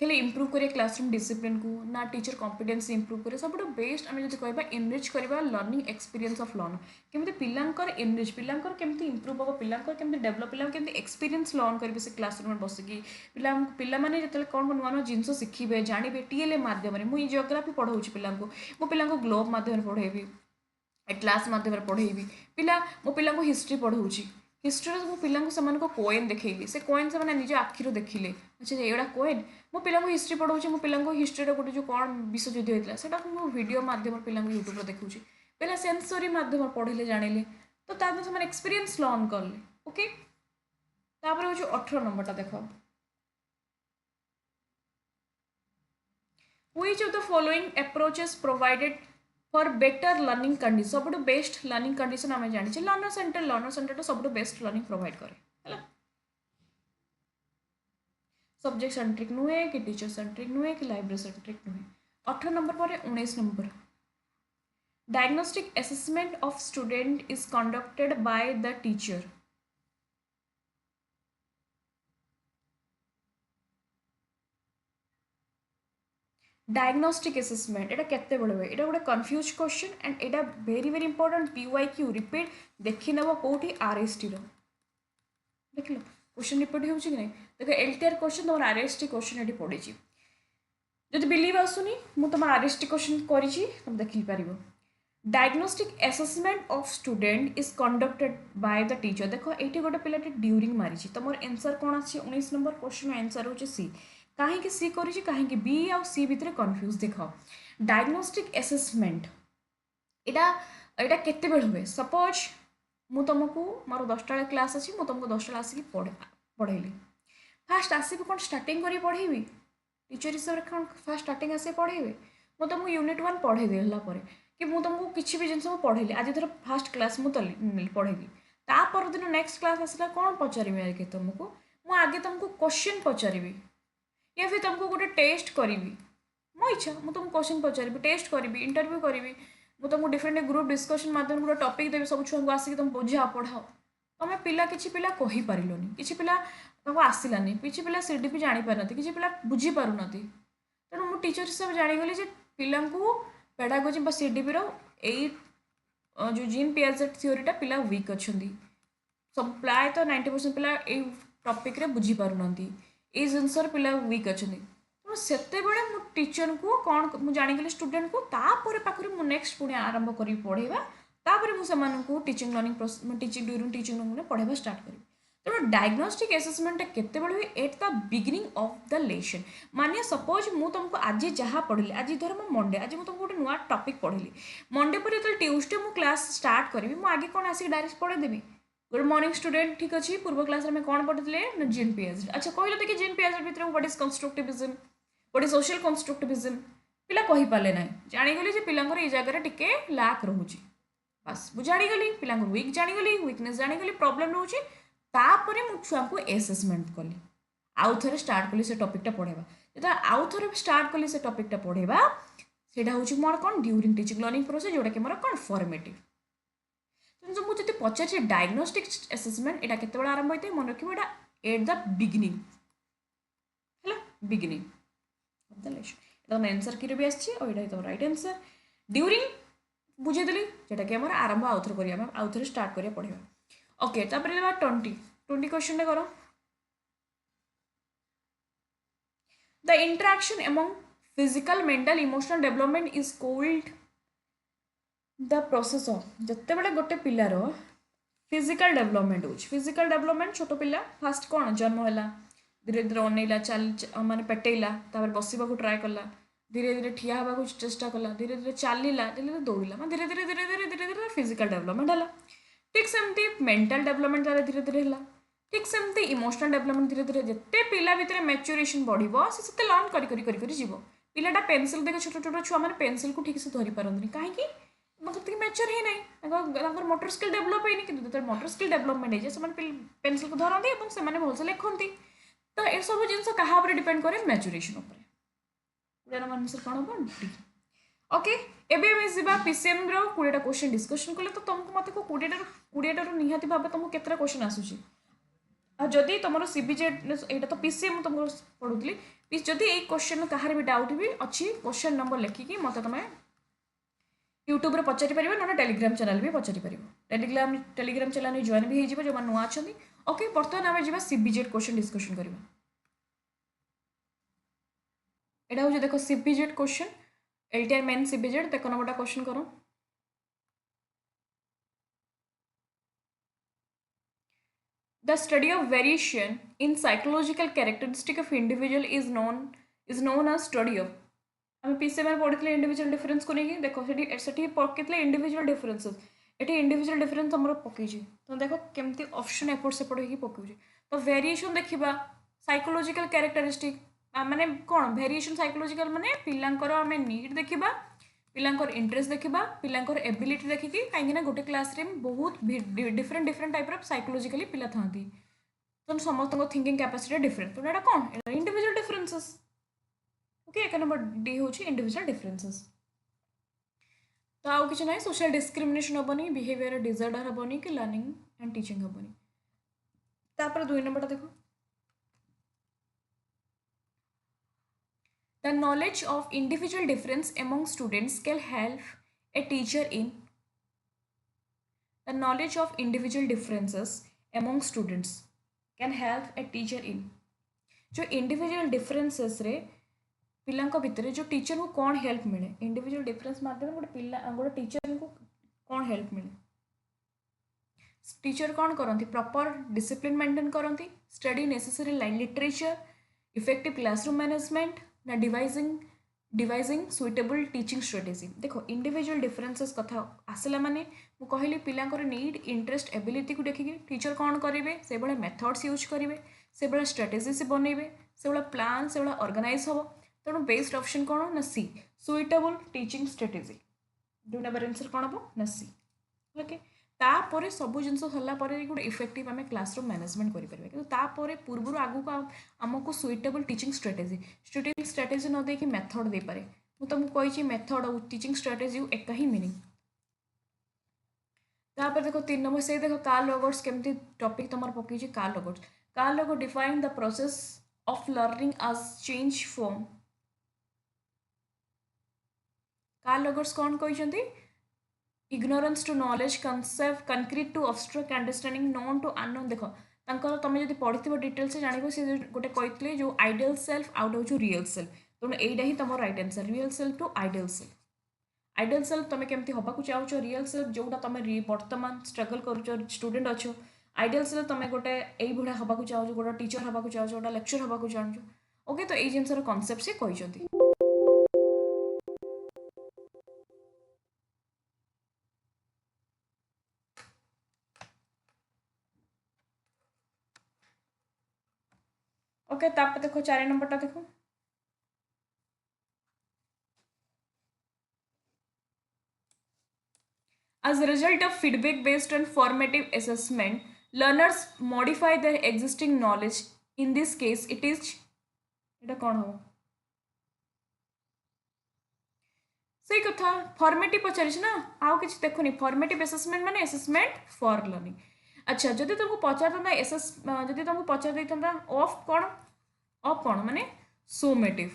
खाली इम्प्रूव करें क्लासरूम डिसिप्लिन को ना टीचर कॉम्पिटेंस इम्प्रूव करे सब बेस्ट आम जो कहवा एनरिच करवा लर्निंग एक्सपीरियंस ऑफ लर्न केमती पिलांकर एनरिच पिलांकर केमती इम्प्रूव हम पिलांकर केमती डेवलप पिला केमती एक्सपीरियंस लर्न करेंगे से क्लासरूम में बसिकी पिला माने जो कौन नुआ नुआ जिन शिखे जानवे टीएलएम माध्यम मुझे जियोग्राफी पढ़ाऊँ पिला मो पिला ग्लोब माध्यम पढ़ेबी क्लास माध्यम पढ़ेबी पिला मो पिला हिस्ट्री पढ़ाऊँगी हिस्ट्री मो पिला कोएन देखली से कोएन से निज आखिर देखिले अच्छा एगुड़ा कोएन मो पिला हिस्ट्री पढ़ाऊँ मो पिला हिस्ट्री गोटे जो कौन विश्वयुद्ध होता है सेटा मो वीडियो माध्यम पिला यूट्यूब देखूँ पिला सेंसरी माध्यम पढ़ले जानिले तो तापर से एक्सपीरियंस लर्न कले ओके तापर हो 18 नंबर देख which of the following approaches provided for better learning condition सब बेस्ट लर्निंग कंडीशन आम जानी लर्नर सेंटर तो सब बेस्ट लर्निंग प्रोवाइड करे सब्जेक्ट सेंट्रिक नुहे कि टीचर सेंट्रिक नुहे कि लाइब्रेरी सेंट्रिक नुहे 18 नंबर पर 19 number diagnostic assessment of student is conducted by the teacher diagnostic assessment एटा केते बळे एटा गोटे confuse question and Etah very very important PYQ repeat देखि नबो कोठी आरएसटी रो देखलो क्वेश्चन रिपीट होउची कि नै देखो एलटीआर क्वेश्चन तमर आरएसटी क्वेश्चन एटी पड़ी छी जदि बिलीव आसुनी मु तम आरएसटी क्वेश्चन करी छी तुम देखि परिबो diagnostic assessment of student is conducted by the teacher देखो एटी गोटे पिलाटे ड्यूरिंग मारी छी तमर आंसर कोन आछि 19 नंबर क्वेश्चन आंसर होची सी कहीं सी करी कहीं बी आउ सी भितर कन्फ्यूज देख डायग्नोस्टिक असेसमेंट एटा केते बेल हुए सपोज मु तुमको मोर 10टा क्लास अच्छी मु तुमको 10टा आसिक पढ़ेली फास्ट आसबि कौन स्टार्टिंग करी पढ़ेबी टीचर हिसाब से कौन फास्ट स्टार्टिंग आसे पढ़ेबे मु तुमको यूनिट 1 पढ़े देला परे कि मु तुमको किसी भी जिनस पढ़ेली आज धर फास्ट क्लास मु पढ़ेली ता पर दिन नेक्स्ट क्लास आसला कौन पचारि आगे तुमको मु आगे तुमको क्वेश्चन पचारि या फिर तुमको गोटे टेस्ट करी मो इच्छा मुझे तुमको क्वेश्चन पचारि टेस्ट करी इंटरव्यू करी मुझे तुमको डिफरेंट ग्रुप डिस्कशन माध्यम गोटे टॉपिक देवी सब छुआ को आसिक तुम बुझा पढ़ाओ तुम पिला किसी पिला कही पारिलोनी किसी पिला आसलानी किसी पिला सीडीपी जानी पारना किसी पिला बुझी पारुना तेणु मु टीचर हिसाब से जानीगली जे पिला पेडागोजी बा सीडीपी रो जो जीन पियाजेट थ्योरीटा पिला वीक अच्छा सब प्राय तो 90% पिला ए टॉपिक रे बुझी पारुना ये जिनसर पिला वीक अच्छा तेणु से टीचर को कौन मुझे जानीगली स्टूडेंट को तापर पाखे मुझे नेक्स्ट पुणी आरंभ कर पढ़ेगा तापर मुझे teaching learning teaching during teaching learning पढ़ेगा स्टार्ट करी तेणु डायग्नोस्टिक असेसमेंट केते हुए at the beginning of the lesson मानिए सपोज मु तुमको आज जहाँ पढ़ी आज धर मो मंडे आज मुझे गोटे नुआ टॉपिक पढ़ी मंडे पर जो ट्यूसडे मु क्लास स्टार्ट करी मुझे आगे कौन आसिक डायरेक्ट पढ़ेदेवी गुड मॉर्निंग स्टूडेंट ठीक अच्छे पूर्व क्लास में कौन पढ़ते ना जीन पियाजेट अच्छा कहले देखिए जीन पियाजेट भितर what is constructivism what is social constructivism पिला कहि पाले ना जानीगली जे पिलांकर ए जगह टिके लैक रोची बस मु जानीगली पिलांकर वीक जानीगली वीकनेस जानीगली प्रॉब्लम रोची तापरे मु छुआ को असेसमेंट कली आउ थरे स्टार्ट कली से टॉपिकटा पढ़ेबा जेता आउ थरे स्टार्ट कली से टॉपिकटा पढ़ेबा सेटा होची मोर कोन ड्यूरिंग टीचिंग लर्निंग प्रोसेस जोटा कि मोर कोन फॉर्मेटिव तो मुझे पचार डायग्नोस्टिक असेसमेंट एटा केते बड़ा आरंभ होते मन रखिबो एटा एट द बिगिनिंग हला beginning of the lesson Etah answer किरे भी आछि और एटा तो राइट आंसर ड्यूरिंग बुझे देली जेटा कि हमर आरंभ आउथर करिया आउथर स्टार्ट करिया पढ़िबा ओके तापर लेबा 20 क्वेश्चन करो the interaction among physical mental emotional development is called the process of जिते बड़े गोटे पिलार फिजिकल डेवलपमेंट हो फिजिकल डेवलपमेंट छोट पिला फास्ट कौन जन्म है धीरे धीरे अनैला चल माने पेटेला तापर बसवाक ट्राए कला धीरे धीरे ठिया हवा चेष्टा कला धीरे धीरे चलला धीरे धीरे दौड़ला धीरे धीरे धीरे धीरे धीरे धीरे फिजिकल डेवलपमेंट है ठीक सेमती मेंटल डेवलपमेंट तार धीरे धीरे है ठीक सेमती इमोशनल डेवलपमेंट धीरे धीरे जिते पिला भितर मैच्योरेशन बढ़ो से लर्न कर पिलाटा पेनसिल देखे छोट छोट छुआ मैंने पेनसिल को ठीक से धरी पारती कहीं मैच्योर ही ना मोटर स्किल डेभलप है कि जो मोटर स्किल डेभलपमेंट है पेनसिल को धरती और से भलसे लिखती तो ये सब जिन क्या डिपेंड करे मैच्योरेशन आंसर कौन हम डी ओके एबे आम जा पीसीएम रो 20टा क्वेश्चन डिस्कशन कले तो तुमको मत को 20टा निहाती भाव तुमको केतरा क्वेश्चन आसूची जदि तुम सीबीजेड यहाँ तो पीसीएम तुमको पढ़ुली जदि ये क्वेश्चन कहार भी डाउट भी अच्छी क्वेश्चन नंबर लिखिकी मत तुम यूट्यूब रे पचारि पार ना टेलीग्राम चैनल भी पचारि पार टेलीग्राम चैनल जॉइन भी हो जो नुआ अच्छा ओके बर्तमान आम जा सीबीजेड क्वेश्चन डिस्कशन करवा यहाँ हूँ देख CBZ question LTI main CBZ देख नंबरटा क्वेश्चन करो The study of variation in psychological characteristic of individual is known as study of आम पीसीएम में पढ़ी इंडिविजुअल डिफरेंस को लेकिन देखो से पकड़े इंडिविजुअल डिफरेंसेस ये इंडिविजुअल डिफरेंस आम पकई तो देखो केमती ऑप्शन एपट सेपट हो पकाऊे तो वेरिएशन देखा साइकोलॉजिकल कैरेक्टरिस्टिक माने कौन वेरिएशन साइकोलॉजिकल माने पिलांकर आम नीड देखा पिलांकर इंटरेस्ट देखा पिलांकर एबिलिटी देखिकी कहीं गोटे क्लास रे बहुत different different type of psychologically पिला था तो समस्त थिंकिंग कैपेसिटी डिफरेंट तो यहाँ कौन इंडिविजुअल डिफरेंसेस ओके एक नंबर डी हूँ इंडिविजुअल डिफरेंसेस तो आउ कि ना सोशल डिस्क्रिमिनेशन हेनी बिहेवियर डिसऑर्डर हेनी कि लर्निंग एंड टीचिंग हेनी तापर 2 नंबर देखो The knowledge of individual difference among students can help a teacher in the knowledge of individual differences among students can help a teacher in जो individual differences रे पिला भितर जो टीचर को कौन हेल्प मिले इंडिविजुअल डिफरेंस माध्यम गोटे पिला गोटे टीचर को कौन हेल्प मिले टीचर कौन करती प्रॉपर डिसिप्लिन मेंटेन करती study necessary literature effective classroom management ना डिवाइजिंग सुइटेबल टीचिंग स्ट्रेटेजी देखो इंडिविजुअल डिफरेंसेस कथा आसला माने मु कहली पिलांकर नीड इंटरेस्ट एबिलिटी को देखिए टीचर कौन करेंगे से भाया मेथड्स यूज करेंगे से भाया स्ट्रेटेजी से बनइबे से भाया प्लान से भाया ऑर्गेनाइज हम तेणु बेस्ट ऑप्शन कौन ना C suitable teaching strategy 2 number answer कौन हम ना सी ओके तापर सब जिन सरलापर गोटे इफेक्टिव आम क्लासरूम मैनेजमेंट करें कि पूर्व आगू आमको सुइटेबल टीचिंग स्ट्रेटेजी न देकी मेथड दे पारे मुझे तुमको कही मेथड और टीचिंग स्ट्रेटेजी एक ही मीनिंग तापर देखो 3 नंबर से देखो कार्ल रॉबर्ट्स केमती टॉपिक तुम पकई Carl Robert define the process of learning as change form Carl Roberts कौन कहते ignorance to knowledge concept concrete to abstract understanding known to unknown देखो तुम जो पढ़ी डिटेल्स जान सी गोटे कहते जो आइडियल सेल्फ आउट हूँ रियल सेल्फ तेणु यहीटा ही तुम right answer real self to ideal self तुम केमती हवा चाहो रियल सेल्फ जोटा तुम बर्तमान स्ट्रगल कर स्टूडेंट अच्छो आइडियल सेल्फ तुम गोटे यही हवा चाहो गोटे टीचर हवा चाहो गोटे लेक्चर हवा चाहो ओके तो ये जिनसर कनसेप्ट से कहते ओके तापर देखो 4 नंबरटा देखो as a result of feedback based on formative assessment learners modify their existing knowledge in this case it is এটা কোন हो सही कथा फॉर्मेटिव पचारिछ ना आउ किछ देखुनी फॉर्मेटिव असेसमेंट माने असेसमेंट फॉर लर्निंग अच्छा जदि तुमको पचारता जदि तुमको पचार देता ऑफ कौन माने सोमेटिव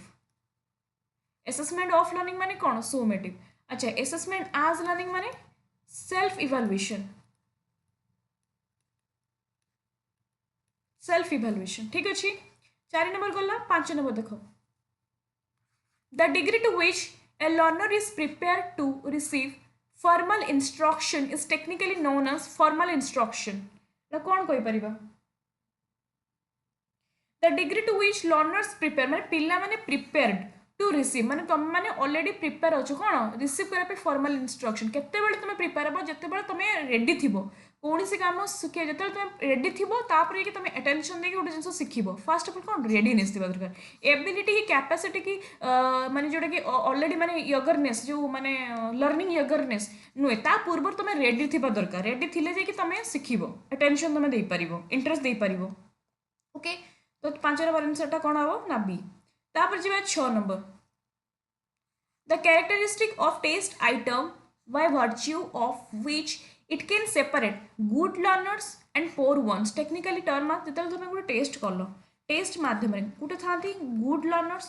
असेसमेंट ऑफ लर्निंग माने कौन सोमेटिव अच्छा असेसमेंट आज लर्निंग माने सेल्फ इवैल्यूएशन ठीक अच्छे 4 नंबर गला 5 नंबर देखो the degree to which a learner is prepared to receive formal instruction is technically known as formal instruction कौन कहि परिबा the degree to which learners prepare माने पिला माने prepared to receive माने तुम माने ऑलरेडी प्रिपेयर अच्छो कौन रिसीव करबे फॉर्मल इंस्ट्रक्शन केते बेले तुम प्रिपेयर हो जते बेले तुम रेडी थिबो कौन सी काम शिखे जो तुम रेडी थी तापर कि तुम अटेंशन देकी गोटे जिन शिख फास्ट अफ अल कौन रेडीनेस थी दरकार एबिलिटी की कैपेसिटी की माने जोटा कि ऑलरेडी माने यगरनेस जो माने लर्निंग यगरनेस नुहे ता पूर्व तुम रेडी थी दरकार रेडी थी जाकि तुम शिख अटेंशन तुम देपर इंटरेस्ट देपर ओके तो 5 नंबर आंसरटा कौन हम ना बी तापर जी 6 number the characteristic of test item by virtue of which it can separate good learners and poor ones technically term যেতବେଳେ তুমি গোটে টেস্ট কল টেস্ট মাধ্যমে গোটে থাকি গুড লর্নর্স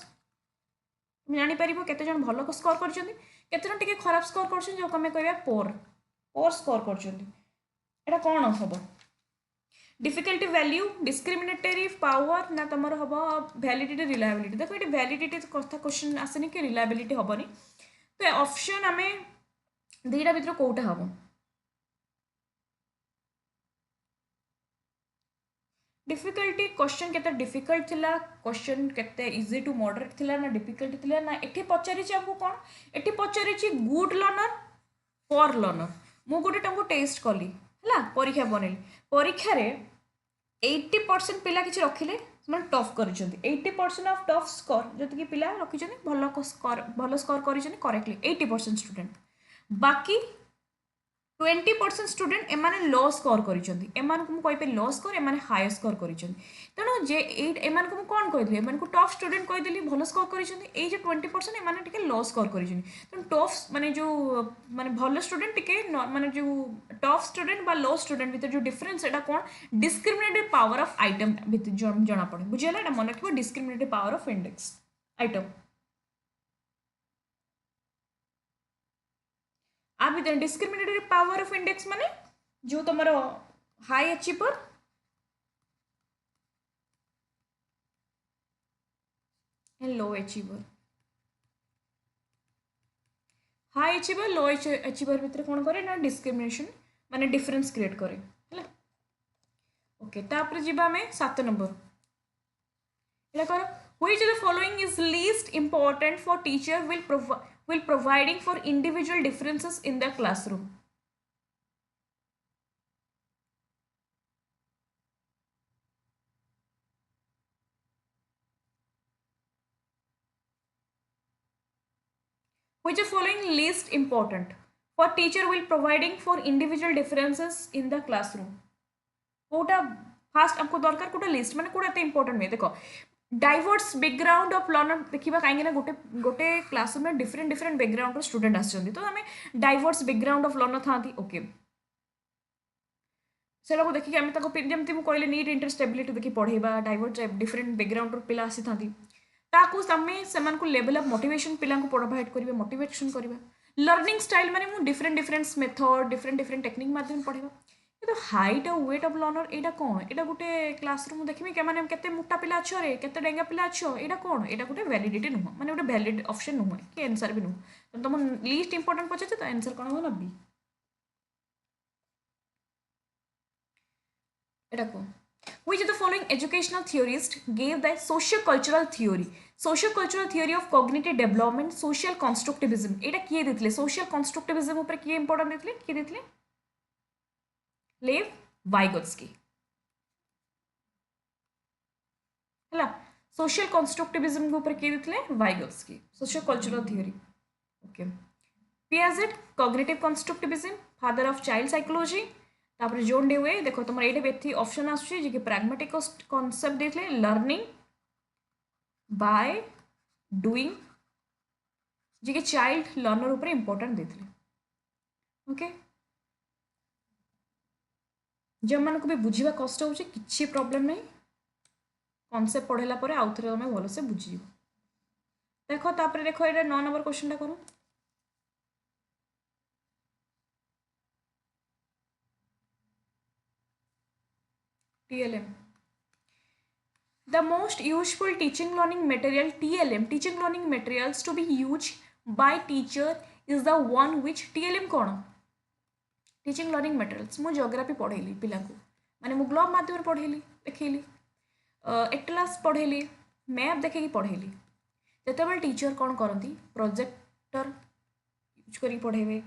তুমি জাঁপার কেতে জন ভালো স্কোর করছেন কেতে জন টিকে খরাব স্কোর করছেন যে আমি কহবা পোর পোর স্কোর করছেন এটা কোণ হব डिफिकल्टी वैल्यू डिस्क्रिमिनेटरी पावर ना तुम हम वैलिडिटी रिलायबिलिटी देखो ये वैलिडिटी कथा क्वेश्चन आसनी कि रिलायबिलिटी हेनी तो ऑप्शन आम दीटा भर कौटा हम डिफिकल्टी क्वेश्चन केते डिफिकल्ट थिला क्वेश्चन केते इजी टू मॉडरेट थिला ना डिफिकल्ट थिला ना एठी पचारि हमको कौन एठी पचारि गुड लर्नर पोर लर्नर मु गोटे तुमको टेस्ट कली है परीक्षा बनैली परीक्षा रे 80% पिला किसी रखिले टफ कर 80% ऑफ टफ स्कोर जो कि पिला रखी भल स्कोर करेक्टली 80% स्टूडेंट बाकी 20% स्टूडेंट एमाने लो स्कोर करें लो स्कोर एमाने हाई स्कोर कर तेणु जे एमान को कौन कही एमान को टफ स्टूडेंट कहीदेली भल स्कोर कर 20% एमाने टिके लो स्कोर कर तेणु टफ माने जो माने भल स्टूडेंट टिके माने जो टफ स्टूडेंट बा लो स्टूडेंट भीतर जो डिफरेंस एटा कौन डिस्क्रिमिनेटिव पावर ऑफ आइटम जना पड़े बुझीगला मन रखिए discriminative power of index item आ भीतर डिस्क्रिमिनेटरी पावर ऑफ इंडेक्स माने जो तुमर high achiever low achiever high achiever low achiever भीतर कौन करे ना डिस्क्रिमिनेशन माने डिफरेंस क्रिएट करे है ओके तापर जीवा में 7 नंबर एला कर which of the following is least important for teacher will providing for individual differences in the classroom which of following least important for teacher will providing for individual differences in the classroom कोटा fast हमको दरकार Kota list माने Kota important नहीं देखो diverse background of learner देखा कहीं गोटे गोटे क्लासरूम में डिफरेंट डिफरेंट बैकग्राउंड स्टूडेंट आसछन्ती तो आम डाइवर्स बैकग्राउंड ऑफ लर्नर था ओके से देखिए आम जमी मुझे कहली नीड इंटरेस्ट एबिलिटी देखिए पढ़ेगा डाइवर्स डिफरेंट बैकग्राउंड पिला आसी था ताकू लेवल ऑफ मोटिवेशन पिला प्रोवाइड करेंगे मोटिवेशन करवा लर्निंग स्टाइल माने different different method different different technique माध्यम पढ़ेगा तो हाइट और वेट ऑफ लर्नर यहाँ कौन यहाँ गोटे क्लासरूम देखिए क्या मैंने केते मोटा पिला अच्छे रे केते डेंगा पिला अच्छ यहाँ कौन यहाँ गोटे वैलिडिटी नुह माने गोटे वैलिड ऑप्शन नुह कि आंसर भी नुह तो तुम लीस्ट इंपोर्टेंट पचारे तो आंसर कौन हम बी यहाँ कौन which of the following educational theorist gave the socio-cultural theory of cognitive development social constructivism एटा किए देथिले social constructivism ऊपर किए इंपोर्टेंट देथिले किए देथिले लेव वाइगोत्स्की हला सोशल कंस्ट्रक्टिविज्म के ऊपर किए देथिले Vygotsky socio cultural theory okay Piaget cognitive constructivism father of child psychology तापर जोन डेवे देखो तुम ये व्यक्ति ऑप्शन आसुची जे कि प्रैग्मेटिक कांसेप्ट देथिले लर्निंग बाय डूइंग जे कि चाइल्ड लर्नर ऊपर इंपोर्टेंट देथिले ओके जो मन को भी बुझा कष्ट हो कि प्रॉब्लम नहीं कॉन्सेप्ट पढ़ेला पर आउ थे तुम भलसे बुझीज देख तापर देख ये 9 नंबर क्वेश्चन करो TLM the most useful teaching learning material TLM teaching learning materials to be used by teacher is the one which TLM कौन टीचिंग लर्निंग मटेरियल्स मु जियोग्राफी पढ़ेली पिला माने मु ग्लोब माध्यम पढ़ेली देखली एटलास पढ़ेली मैप देखी पढ़ेली जितेबाला टीचर कौन करती प्रोजेक्टर यूज कर पढ़ेबे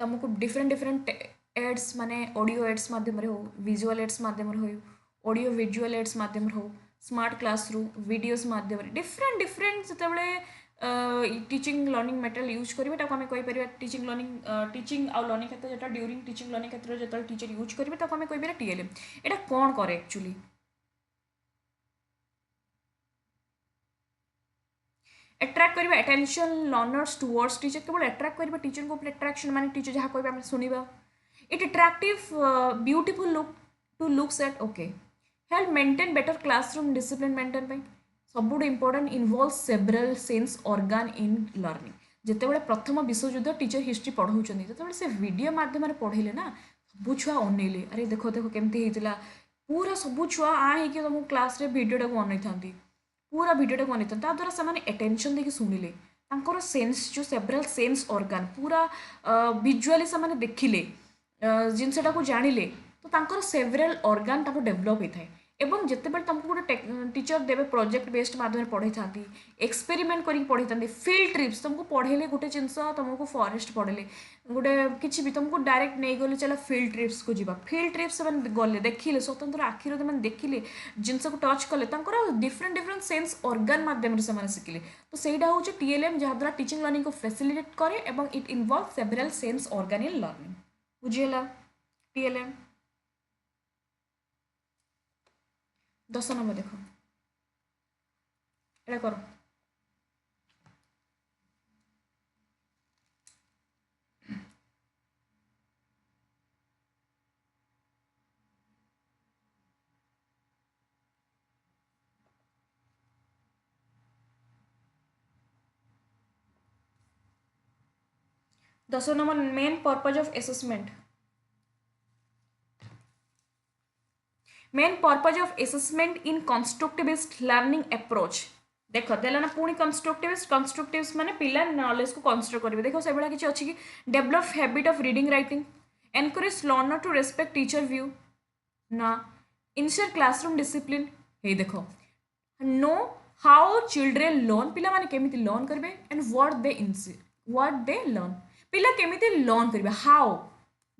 तुमको डिफरेंट डिफरेंट एड्स माने ऑडियो एड्स माध्यम हो, विजुअल एड्स माध्यम हो, ऑडियो विजुअल एड्स माध्यम हो, स्मार्ट क्लासरूम वीडियोस माध्यम डिफरेंट डिफरेंट जिते टीचिंग लर्निंग मटेरियल यूज करेंगे ताको आम कहीपर टीचिंग लर्निंग टीचिंग आउ लर्निंग क्षेत्र जो ड्यूरिंग टीचिंग लर्निंग क्षेत्र जो टीचर यूज करेंगे ताको आम कहीपर टीएलएम। यहाँ कौन करे एक्चुअली अट्राक्ट करवा अटेंशन लर्नर्स टुवर्ड्स टीचर केवल अट्राक्ट करवा टीचर को अट्राक्शन माने टीचर जहाँ कह आम शुणा it attractive beautiful look to looks at okay help maintain better classroom discipline maintain पे सबुठ important involve several sense organ in learning जिते प्रथम विश्वयुद्ध टीचर हिस्ट्री पढ़ाऊँ जो से वीडियो मध्यम पढ़ेले ना सब छुआ अनेले अरे देख देख केमती होता पूरा सब छुआ आ हो तुम क्लास भिडियोटा को अनै था पूरा भिडियोटा को अनै था द्वारा से एटेंशन देके शुणिले सेन्स जो सेवरल सेन्स ऑर्गन पूरा विजुअली से देखिले जिनटा को जानिले तो तांकर सेवरल ऑर्गन ताको डेवलप होता है एवं जितेबाला तुमको गोटे टीचर देवे प्रोजेक्ट बेस्ड माध्यम पढ़े था एक्सपेरिमेंट करके पढ़े था फील्ड ट्रिप्स तुमको पढ़ेले गोटे जिनस तुमको फॉरेस्ट पढ़ेले गोटे किसी भी तुमको डायरेक्ट नहीं गले चला फील्ड ट्रिप्स को जीवा फील्ड ट्रिप्स गले देखिले स्वतंत्र आखिर देखिले जिनस को टच कले डिफरेंट डिफरेंट सेन्स ऑर्गन माध्यम से शिखिले तो सहीटा हूँ टीएलएम जहाँद्वारा टीचिंग लर्निंग को फैसिलिटेट करे और it involve several sense organ in learning बुझीगला टीएलएम 10 नंबर देखो एटा करो 10 number main purpose of assessment main purpose of assessment in constructivist learning approach देख देला ना पुणी कंस्ट्रक्टिविस्ट माने पिला नॉलेज को कंस्ट्रक्ट करेंगे देखो से किसी अच्छी कि develop habit of reading writing encourage learner to respect teacher view ना इंश्योर क्लासरूम डिसिप्लिन हे देखो नो हाउ चिल्ड्रेन लर्न पिला माने केमिति लर्न करेंगे एंड व्हाट दे लर्न पिला केमिति लर्न करेंगे हाउ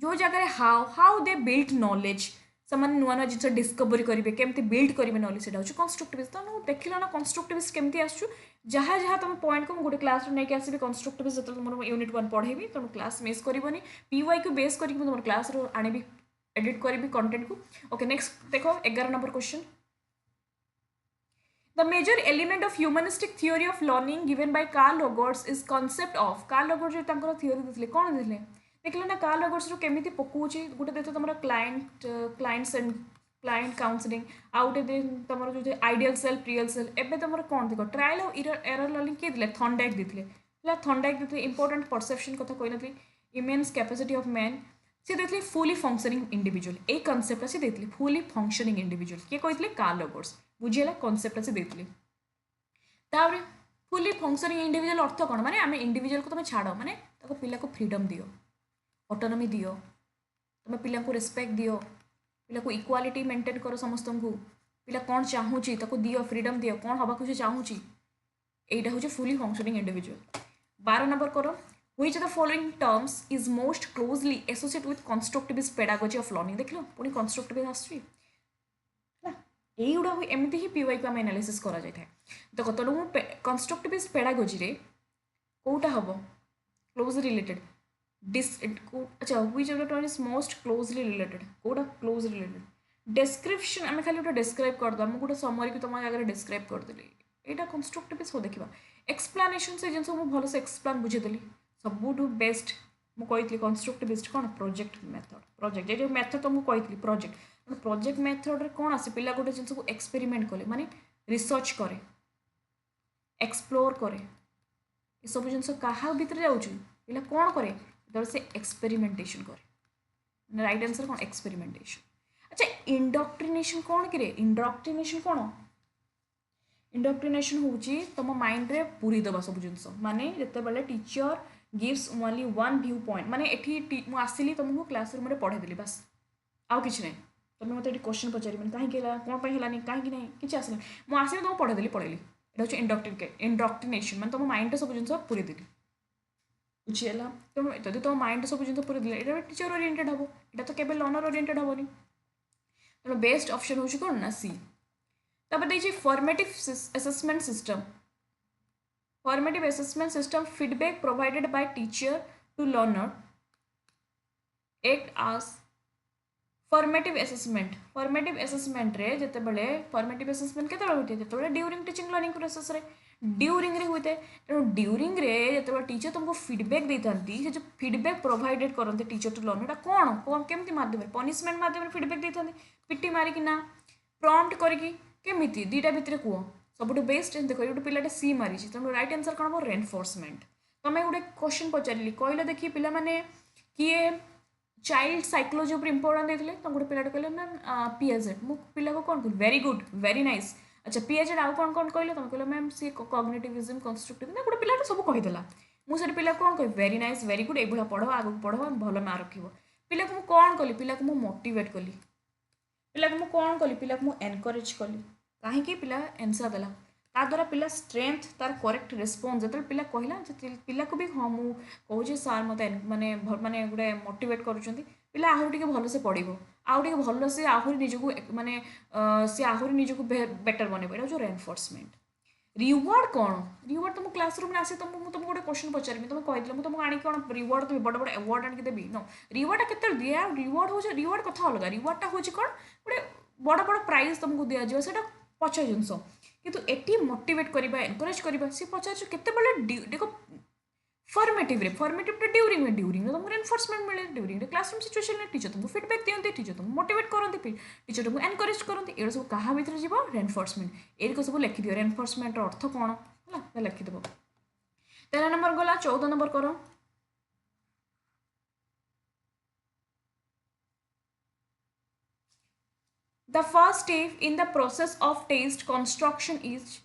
जो जगह हाउ दे बिल्ड नॉलेज ସେମାନେ ନୂଆ ନୂଆ ଜିନିଷ ଡିସ୍କଭରି କରିବେ କେମିତି ବିଲ୍ଡ କରିବେ ନହେଲେ ସେଇଟା ହେଉଛି କନଷ୍ଟ୍ରକ୍ଟିଭିଷ୍ଟ ତ ଦେଖିଲ ନା କନଷ୍ଟ୍ରକ୍ଟିଭିଷ୍ଟ କେମିତି ଆସୁଛୁ ଯାହା ଯାହା ତୁମ ପଏଣ୍ଟକୁ ମୁଁ ଗୋଟେ କ୍ଲାସ୍ରୁ ନେଇକି ଆସିବି କନଷ୍ଟ୍ରକ୍ଟିଭିଷ୍ଟ ଯେତେବେଳେ ତୁମର ୟୁନିଟ୍ 1 ପଢ଼େଇବି ତେଣୁ କ୍ଲାସ୍ ମିସ୍ କରିବନି ପିୱାଇକୁ ବେସ୍ କରିକି ମୁଁ ତୁମର କ୍ଲାସ୍ରୁ ଆଣିବି ଏଡିଟ୍ କରିବି କଣ୍ଟେଣ୍ଟକୁ ଓକେ ନେକ୍ସଟ ଦେଖ 11 number question The major element of humanistic theory of learning given by Carl Rogers is concept of Carl Rogers जो तांकर theory देथिले कोन देथिले देखिले ना कार्ल रॉगर्स रो केमिति पकोची गोटे देतो तमरा क्लाइंट्स एंड क्लाइंट काउंसलिंग आउटे दे तमरा जो आइडियल सेल्फ रियल सेल्फ एबे तमरा कोन देखो ट्रायल और एरर लर्निंग के दिले थॉर्नडाइक दिले ला थॉर्नडाइक दिले इंपोर्टेंट परसेप्शन कथा कोइ नथि इमेंस कैपेसिटी ऑफ मैन से देथिले फुली फंक्शनिंग इंडिविजुअल ए कांसेप्ट से देथिले फुली फंक्शनिंग इंडिविजुअल के कहितले कार्ल रॉगर्स बुझियला कांसेप्ट से देथिले तारे फुली फंक्शनिंग इंडिविजुअल अर्थ कोन माने आमे इंडिविजुअल को तमे छाड़ो माने ताको पिला को फ्रीडम दियो ऑटोनॉमी दियो तुम पिला को रेस्पेक्ट दियो पिला को इक्वालिटी मेंटेन करो समस्त को पिला कौन चाहूँगी ताको दियो फ्रीडम दियो कौन हवा से चाहूँगी यहीटा हूँ फुली फंक्शनिंग इंडिविजुअल 12 नंबर करो which the following terms is most closely associate with constructivist pedagogy of learning देख लो पुणी कंस्ट्रक्टिविस्ट आसुची यहीगुड़ा एमती ही पीवाई को आम एनालिसिस करा जाए देखो तेणु कंस्ट्रक्टिविस्ट पेडागोजी रे कोटा हम क्लोजली रिलेटेड अच्छा which of the term is most closely related कोटा क्लोजली रिलेटेड डिस्क्रिप्शन आम खाली गोटे डिस्क्राइब करदे मुझे गोटे समरी को तुम जगह डिस्क्राइब करदेली यहाँ कंस्ट्रक्टिविस्ट हो देखा एक्सप्लानेशन से जिन मुझे भलसे एक्सप्लान बुझेदेली सबुठ बेस्ट मुझे कंस्ट्रक्टिविस्ट कौन प्रोजेक्ट मेथड प्रोजेक्ट जो मेथड तुमको कही प्रोजेक्ट प्रोजेक्ट मेथड कौन आसे पिला गोटे जिन को एक्सपेरिमेंट कले माने रिसर्च करे एक्सप्लोर करे ये सब जिन क्या भितर जाऊँ पिला कौन करे से एक्सपेरिमेंटेशन करे राइट आंसर कौन एक्सपेरिमेंटेशन अच्छा इंडक्ट्रिनेशन कौन कि इंडक्ट्रिनेशन कौन इंडक्ट्रिनेशन हूँ तुम माइंड रे पूरी दबा सब जिन माने जिते बेले teacher gives only one view point माने एठी मु आसिली तुमको क्लासरूम रे पढ़ेदेली बस आउ किछि नहीं तुम मत क्वेश्चन पचारि कहीं कौन है कहीं ना कि आसला मुझे आसिली तुमको पढ़ेदेली पढ़ेली ये हूँ इंडक्ट्रिनेशन माने तुम माइंड सब जिन पूरी देली ବୁଝିହେଲା ତେଣୁ ଯଦି ତୁମ ମାଇଣ୍ଡ ସବୁ ଜିନିଷ ପୁରେଇ ଦେଲେ ଏଇଟା टीचर ओरिएंटेड हबो एटा तो केबे लर्नर ओरिएंटेड हबोनी तेणु बेस्ट ऑप्शन होची कोन ना सी तापर देखिए formative assessment system formative assessment system feedback provided by teacher to learner act as formative assessment रे जते बेले फॉर्मेटिव असेसमेंट केते होते जते बेले ड्यूरिंग टीचिंग लर्निंग प्रोसेस रे ड्यूरिंग रे होते तेणु ड्यूरिंग रे जते बेले टीचर तुमको फीडबैक देतांती से जो फीडबैक प्रोवाइडेड करते टीचर टू लर्नर कोन केमती माध्यम पनिशमेंट माध्यम फीडबैक देतांती पिटी मारी कि ना प्रॉम्प्ट करके केमिति दीटा भितर कुह सबुठ बेस्ट देख ये पिलाटे सी मारी तेणु राइट आंसर कौन हम रेनफोर्समेंट तुम्हें गोटे क्वेश्चन पचारि कहल देखिए पिला माने किए चाइल्ड साइकोलॉजी ऊपर इंपोर्टेंट देते तो गोटे पिलाटे कहले ना पीएजेड मु पिला को कौन कहली वेरी गुड वेरी नाइस अच्छा पीएजेड आउ कौन कौन कहले तुम कहले मैम सी कॉग्निटिविज्म कंस्ट्रक्टिव ना गोटे पिला सब कहीदेला मुझे पिला कौन कह वेरी नाइस वेरी गुड ये पढ़ आगे पढ़ भल मार्क रखियो पिला को कौन कली पिला को मोटिवेट कली पिला को कौन कली पिला को एनकरेज कली कहीं पिला आंसर देला ता द्वारा पिला स्ट्रेंथ तार करेक्ट रेस्पॉन्स जो पिला कहला पिला को भी हाँ मुझे कहूँ सार मत माने माने गोटे मोटिवेट करुँच पिला आहरी टे भल से पढ़ो आउ टे भल से आहरी निजक माने सी आहरी निजक बेटर बनइब यहाँ हूँ रेनफोर्समेंट रिवार्ड कौन रिवार्ड तुम क्लासरूम आसे तुमको तुमको गोटे क्वेश्चन पचारि तुम कहीदेल मुझे तुमको आनी कौन रिवार्ड देवी बड़ बड़ अवार्ड आनी देवी नो रिवार्ड केते दिया रिवार्ड हूँ रिवार्ड कथा अलग रिवार्डटा हूँ कौन गोटे बड़ बड़ प्राइज तुमको दि जाए पछ जिनस किंतु एटी मोटिवेट करबा एनकरेज करबा सी पचार केते बेले देखो फॉर्मेटिव ड्यूरिंग तुमको रेनफोर्समेंट मिले ड्यूरिंग क्लासरूम सिचुएशन में टीचर तुमको फीडबैक दियंती टीचर तुमको मोटिवेट करते टीचर तुमको एनकरेज करते ये सब क्या भितर जीव रेनफोर्समेंट ये सब लिखिदिव रेनफोर्समेंट अर्थ कौन है लिखिदेव 13 नंबर गला 14 नंबर कर The first step in the process of taste construction is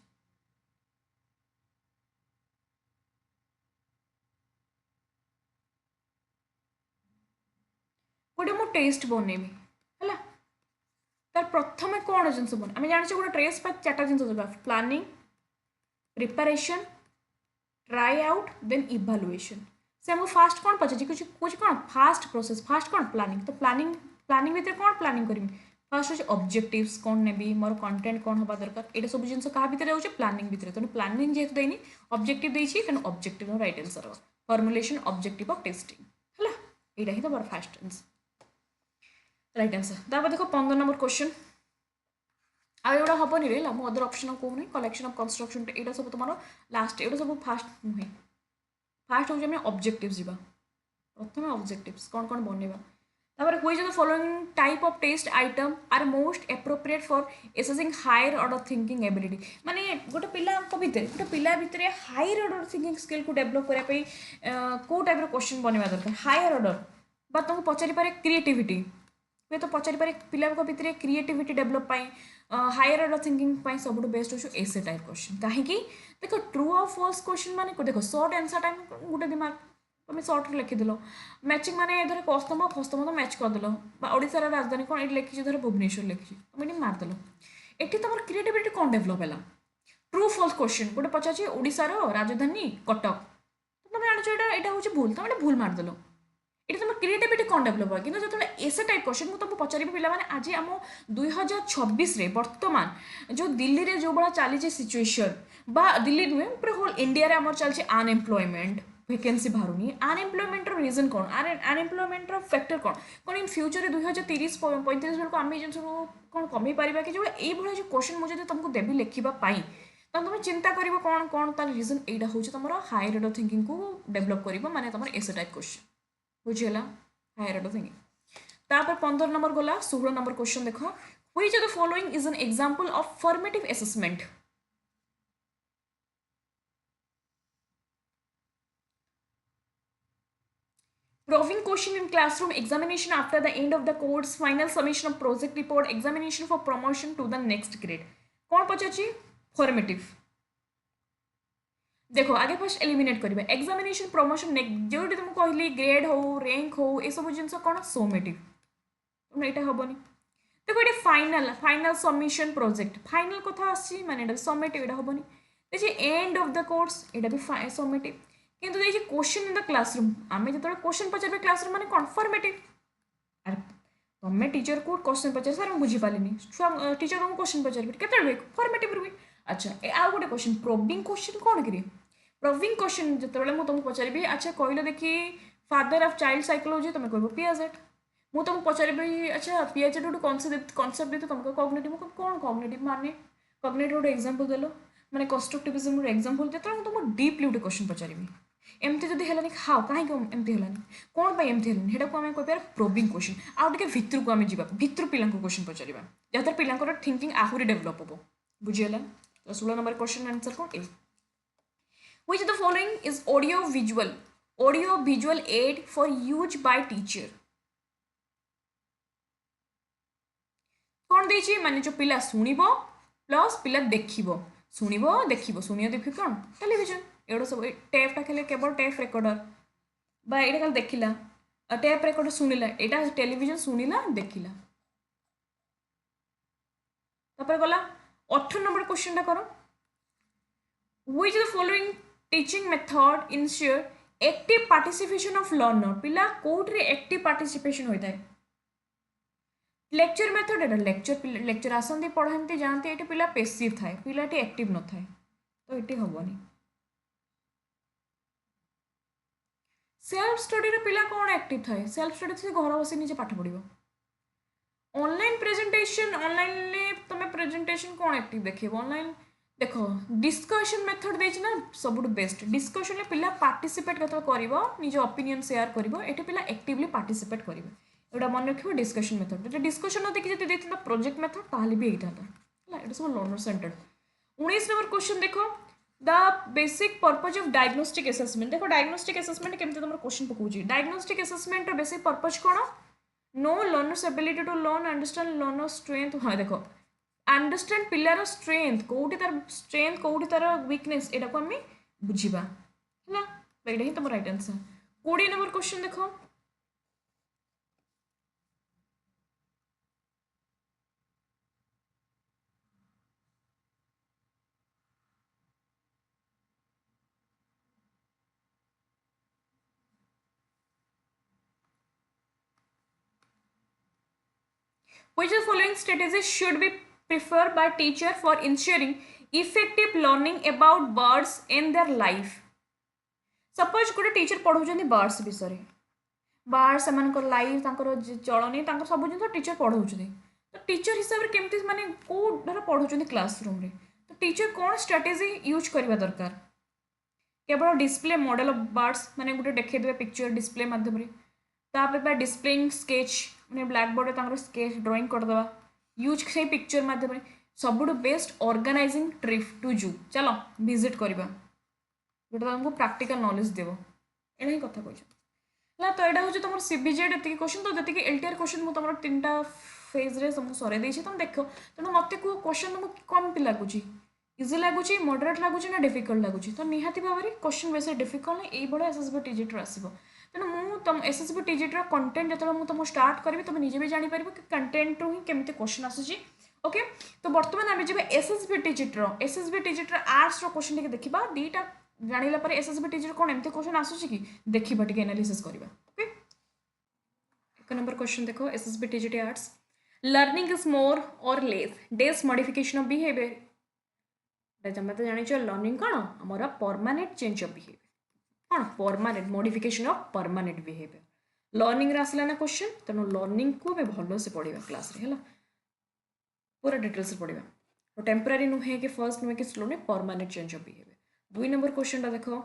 गोटे मु टेस्ट बनैबी है तार प्रथम कौन जिन बन आम जाने गोटे टेस्ट पर 4टा जिन planning preparation try out then evaluation से हमको फास्ट कौन पचार कुछ कौन फास्ट प्रोसेस फास्ट कौन प्लानिंग तो प्लानिंग भितर कौन प्लानिंग करी फास्ट हूँ ऑब्जेक्टिव्स कौन नेबी मोर कंटेंट कौन हवा दरकार ये सब जिन क्या भितर हो प्लानिंग भितर तेणु प्लानिंग जेहतु देनी ऑब्जेक्टिव देती तेणु objective right answer formulation objective of testing है यहाँ ही तुम फास्ट आंसर राइट आंसर तापर देखो 15 नंबर क्वेश्चन आउटा हेनी रे मु अदर ऑप्शन कहूनी कलेक्शन ऑफ कंस्ट्रक्शन यहाँ सब तुम लास्ट यहाँ सब फास्ट नुहे फास्ट हूँ ऑब्जेक्टिव जावा प्रथम ऑब्जेक्टिव्स कौन कौन बनवा तापर which of the following type of test item are most appropriate for assessing higher order thinking ability माने गोटे पिला भितर हायर ऑर्डर थिंकिंग स्किल को डेवलप करने कौ टाइप क्वेश्चन बनवा दरकार हायर ऑर्डर बा तुमको पचारि पारे क्रिएटिविटी हुए तो पचारि पारे पिला भितर creativity develop higher order thinking सब बेस्ट हो एसे टाइप क्वेश्चन कहीं देख ट्रू और फॉल्स क्वेश्चन माने देखो शॉर्ट आंसर टाइम गोटे दिमाग तुम सर्ट लिखिदेल मैचिंग माने धर कस्तम फस्तम तो मैच करदेल ओडार राजधानी कौन ये लिखी धर भुवनेश्वर लिखी तुम ये मारदेल ये तुम क्रिएटिविटी कौन डेभलप है ट्रू फॉल्स क्वेश्चन गोटे पचार ओडार राजधानी कटक तुम जान यहाँ हूँ भूल तुम भूल मारदेल ये तुम क्रिएटिविटी कौन डेभलप है कि जो एसे टाइप क्वेश्चन मुझे तुमको पचारि पे आज आम 2026 बर्तमान जो दिल्ली में जो भाया चली सिचुएशन बा दिल्ली नुहे पूरा होल इंडिया आम चलती अनएम्प्लॉयमेंट वैकेंसी बाहरुनी अनएम्प्लॉयमेंट रिजन कौन अनएम्प्लॉयमेंट फैक्टर कौन इन फ्यूचर 2030-35 बेलू आम जिन कौन कमी पार कि जो ये जो क्वेश्चन मुझे तुमको देवी लिखापी तो तुम चिंता कर कौन कौन तार रिजन यहाँ हूँ तुम हायर ऑर्डर थिंकिंग को डेवलप कर माने तुम एसे टाइप क्वेश्चन बुझीगला हायर ऑर्डर थिंकिंग तापर 15 नंबर गला 16 नंबर क्वेश्चन देख which of the following is an example of formative assessment Proving question in classroom, examination after the end of the course, final submission of project report, examination for promotion to the next grade. कौन पचाची formative देखो आगे first eliminate करिबा examination promotion जो तुम कहली grade हो rank हो ये सब जिन कौन सोमेटिव तुम यहाँ हेनी देखो ये फाइनल सबमिशन प्रोजेक्ट फाइनल कथा आसी माने सोमेटिव यहाँ हेनी देखिए एंड ऑफ द कोर्स यहाँ भी सोमेटिव କିନ୍ତୁ ଦେଇଛି क्वेश्चन इन द क्लासरूम आमे जेतबे क्वेश्चन पचारबे क्लासरूम माने कन्फर्मेटिव अरे तुम्हें टीचर को क्वेश्चन पचार सर मुझे बुझीपारे छुआ टीचर को क्वेश्चन पचार केते फॉर्मेटिव रुए अच्छा ए आ गोटे क्वेश्चन प्रोबिंग क्वेश्चन कौन कि प्रोबिंग क्वेश्चन जिते मुझे तुमको पचारि अच्छा कहल देखी फादर ऑफ चाइल्ड साइकोलॉजी तुम कह पियाजेट मु तुमको पचारि अच्छा पियाजेट गोटे कनसेप्ट देते तुमको कॉग्निटिव कौन कॉग्निटिव माने कॉग्निटिव गोटे एग्जांपल देलो माने कंस्ट्रक्टिविज्म गोटे एग्जांपल दे तो तुमको डीपली गोटे क्वेश्चन पचारि एमती जब है हाँ कहीं एमती है कौन पर एमती है को आम कह प्रोबिंग क्वेश्चन आउ टे भितर को आम जा भितर पिला क्वेश्चन पचार जहाँद्वारा पिला थिंकिंग आहरी डेभलप हम बुझीगला तो 16 नंबर क्वेश्चन आंसर कौन ए which the following is audio visual add for use by teacher कौन देछि माने जो पिला सुनिबो प्लस पिला देखिबो सुनिबो देखिबो सुनियो देखि कौन टेलीविजन एडो सब टेपटा खेले केवल टेप रेकर्डर बा एटा खाली देखिला टेप रेकर्डर सुनिला एटा टेलीविजन सुनिला देखिला तापर गला 18 नंबर क्वेश्चन टा करो which the following teaching method ensure active participation of learner पिला कोठरे एक्टिव पार्टिसिपेशन होता है लेक्चर मेथड एटा लेक्चर आसंती पढ़ाते जानते ये पिला पेसिव थाए पिलाटी एक्टिव न थाए तो ये हेनी सेल्फ स्टडी पिला कौन एक्टिव थाए सेल्फ स्टडी से घर बस निजे पाठ पढ़ो ऑनलाइन प्रेजेंटेशन ऑनलाइन तुम प्रेजेंटेशन कौन एक्टिव देखे ऑनलाइन देख डिस्कशन मेथड देछि ना सब बेस्ट डिस्कशन पिला पार्टिसिपेट कत कर निज ओपिनियन शेयर कर पिला एक्टिवली पार्टिसिपेट करेंगे एटा मन रखिए डिस्कशन मेथड डिस्कशन देखिए जब देता प्रोजेक्ट मेथड ताली भी होता है सब लर्नर सेंटर्ड 19 नंबर क्वेश्चन देखो the basic purpose of diagnostic assessment देखो डायग्नोस्टिक असेसमेंट केमती तुम क्वेश्चन पकाउछि डायग्नोस्टिक असेसमेंट बेसिक पर्पज कौन know learners ability to learn understand learner strength हाँ देखो अंडरस्टैंड पिलार स्ट्रेंथ कौटी तार स्ट्रेंथ कौटी तार वीकनेस एटा को आम बुझा है ही तुम राइट आंसर 20 नंबर क्वेश्चन देखो Which of the following strategies should be preferred by teacher for ensuring effective learning about birds in their life? Suppose गोटे टीचर पढ़ाऊँ बर्ड्स विषय बर्ड से लाइफ चलनी सब जिन टीचर पढ़ाऊँ तो टीचर हिसाब से केमती माने को धर पढ़ाऊँ क्लासरूम रे तो टीचर कौन स्ट्राटेजी यूज करवा दरकार केवल डिस्प्ले मॉडल ऑफ बर्ड्स माने गोटे देखा पिक्चर डिस्प्ले माध्यम तापर डिस्प्लेइंग स्केच मैंने ब्लैक बोर्ड में स्केच ड्राइंग करदे यूज से पिक्चर मध्यम सब बेस्ट ऑर्गेनाइजिंग ट्रिप टू जू चलो विजिट करवा जोटा तुमको प्रैक्टिकल नॉलेज देव एटा ही कथा कह तो यहाँ हूँ तुम सीबीजेड ये क्वेश्चन तो जी एलटीआर क्वेश्चन मुझे तुम 3टा फेज रे तुमको सर देती तुम देख तेणु मत कह क्वेश्चन तुमको कम लगुच इजी लगुच मॉडरेट लगुच ना डिफिकल्ट लगुच तो निहाती भाव में क्वेश्चन बेस डिफिकल्ट ना ये एसएसबी टीजीटी आसो तेणु मुझे तुम एसएसबी टीजीटी कंटेंट जो मुझे तुम स्टार्ट करी तुम निजे भी जापर कि कंटेंट रू ही केमती क्वेश्चन आसूसी ओके तो बर्तमान आम जब एसएसबी टीजीटी आर्ट्स क्वेश्चन टे देखा दीटा जानिला पर एसएसबी टीजीटी कौन एमती क्वेश्चन आसूसी कि देखा टे एनालिसिस करवा ओके 1 नंबर क्वेश्चन देखो SSB TGT arts learning is more or less days modification of behaviour जब तो जानी लर्निंग कौन आमर परमानेंट चेंज ऑफ बिहेवियर कौन permanent modification of permanent behaviour learning आसला ना क्वेश्चन तेणु लर्निंग को भल से पढ़ा क्लास रे है पूरा डिटेल्स पढ़ा तो टेम्परारी नुहे कि फर्स्ट नुहे कि स्लो नुहे permanent change of behaviour 2 number question देखो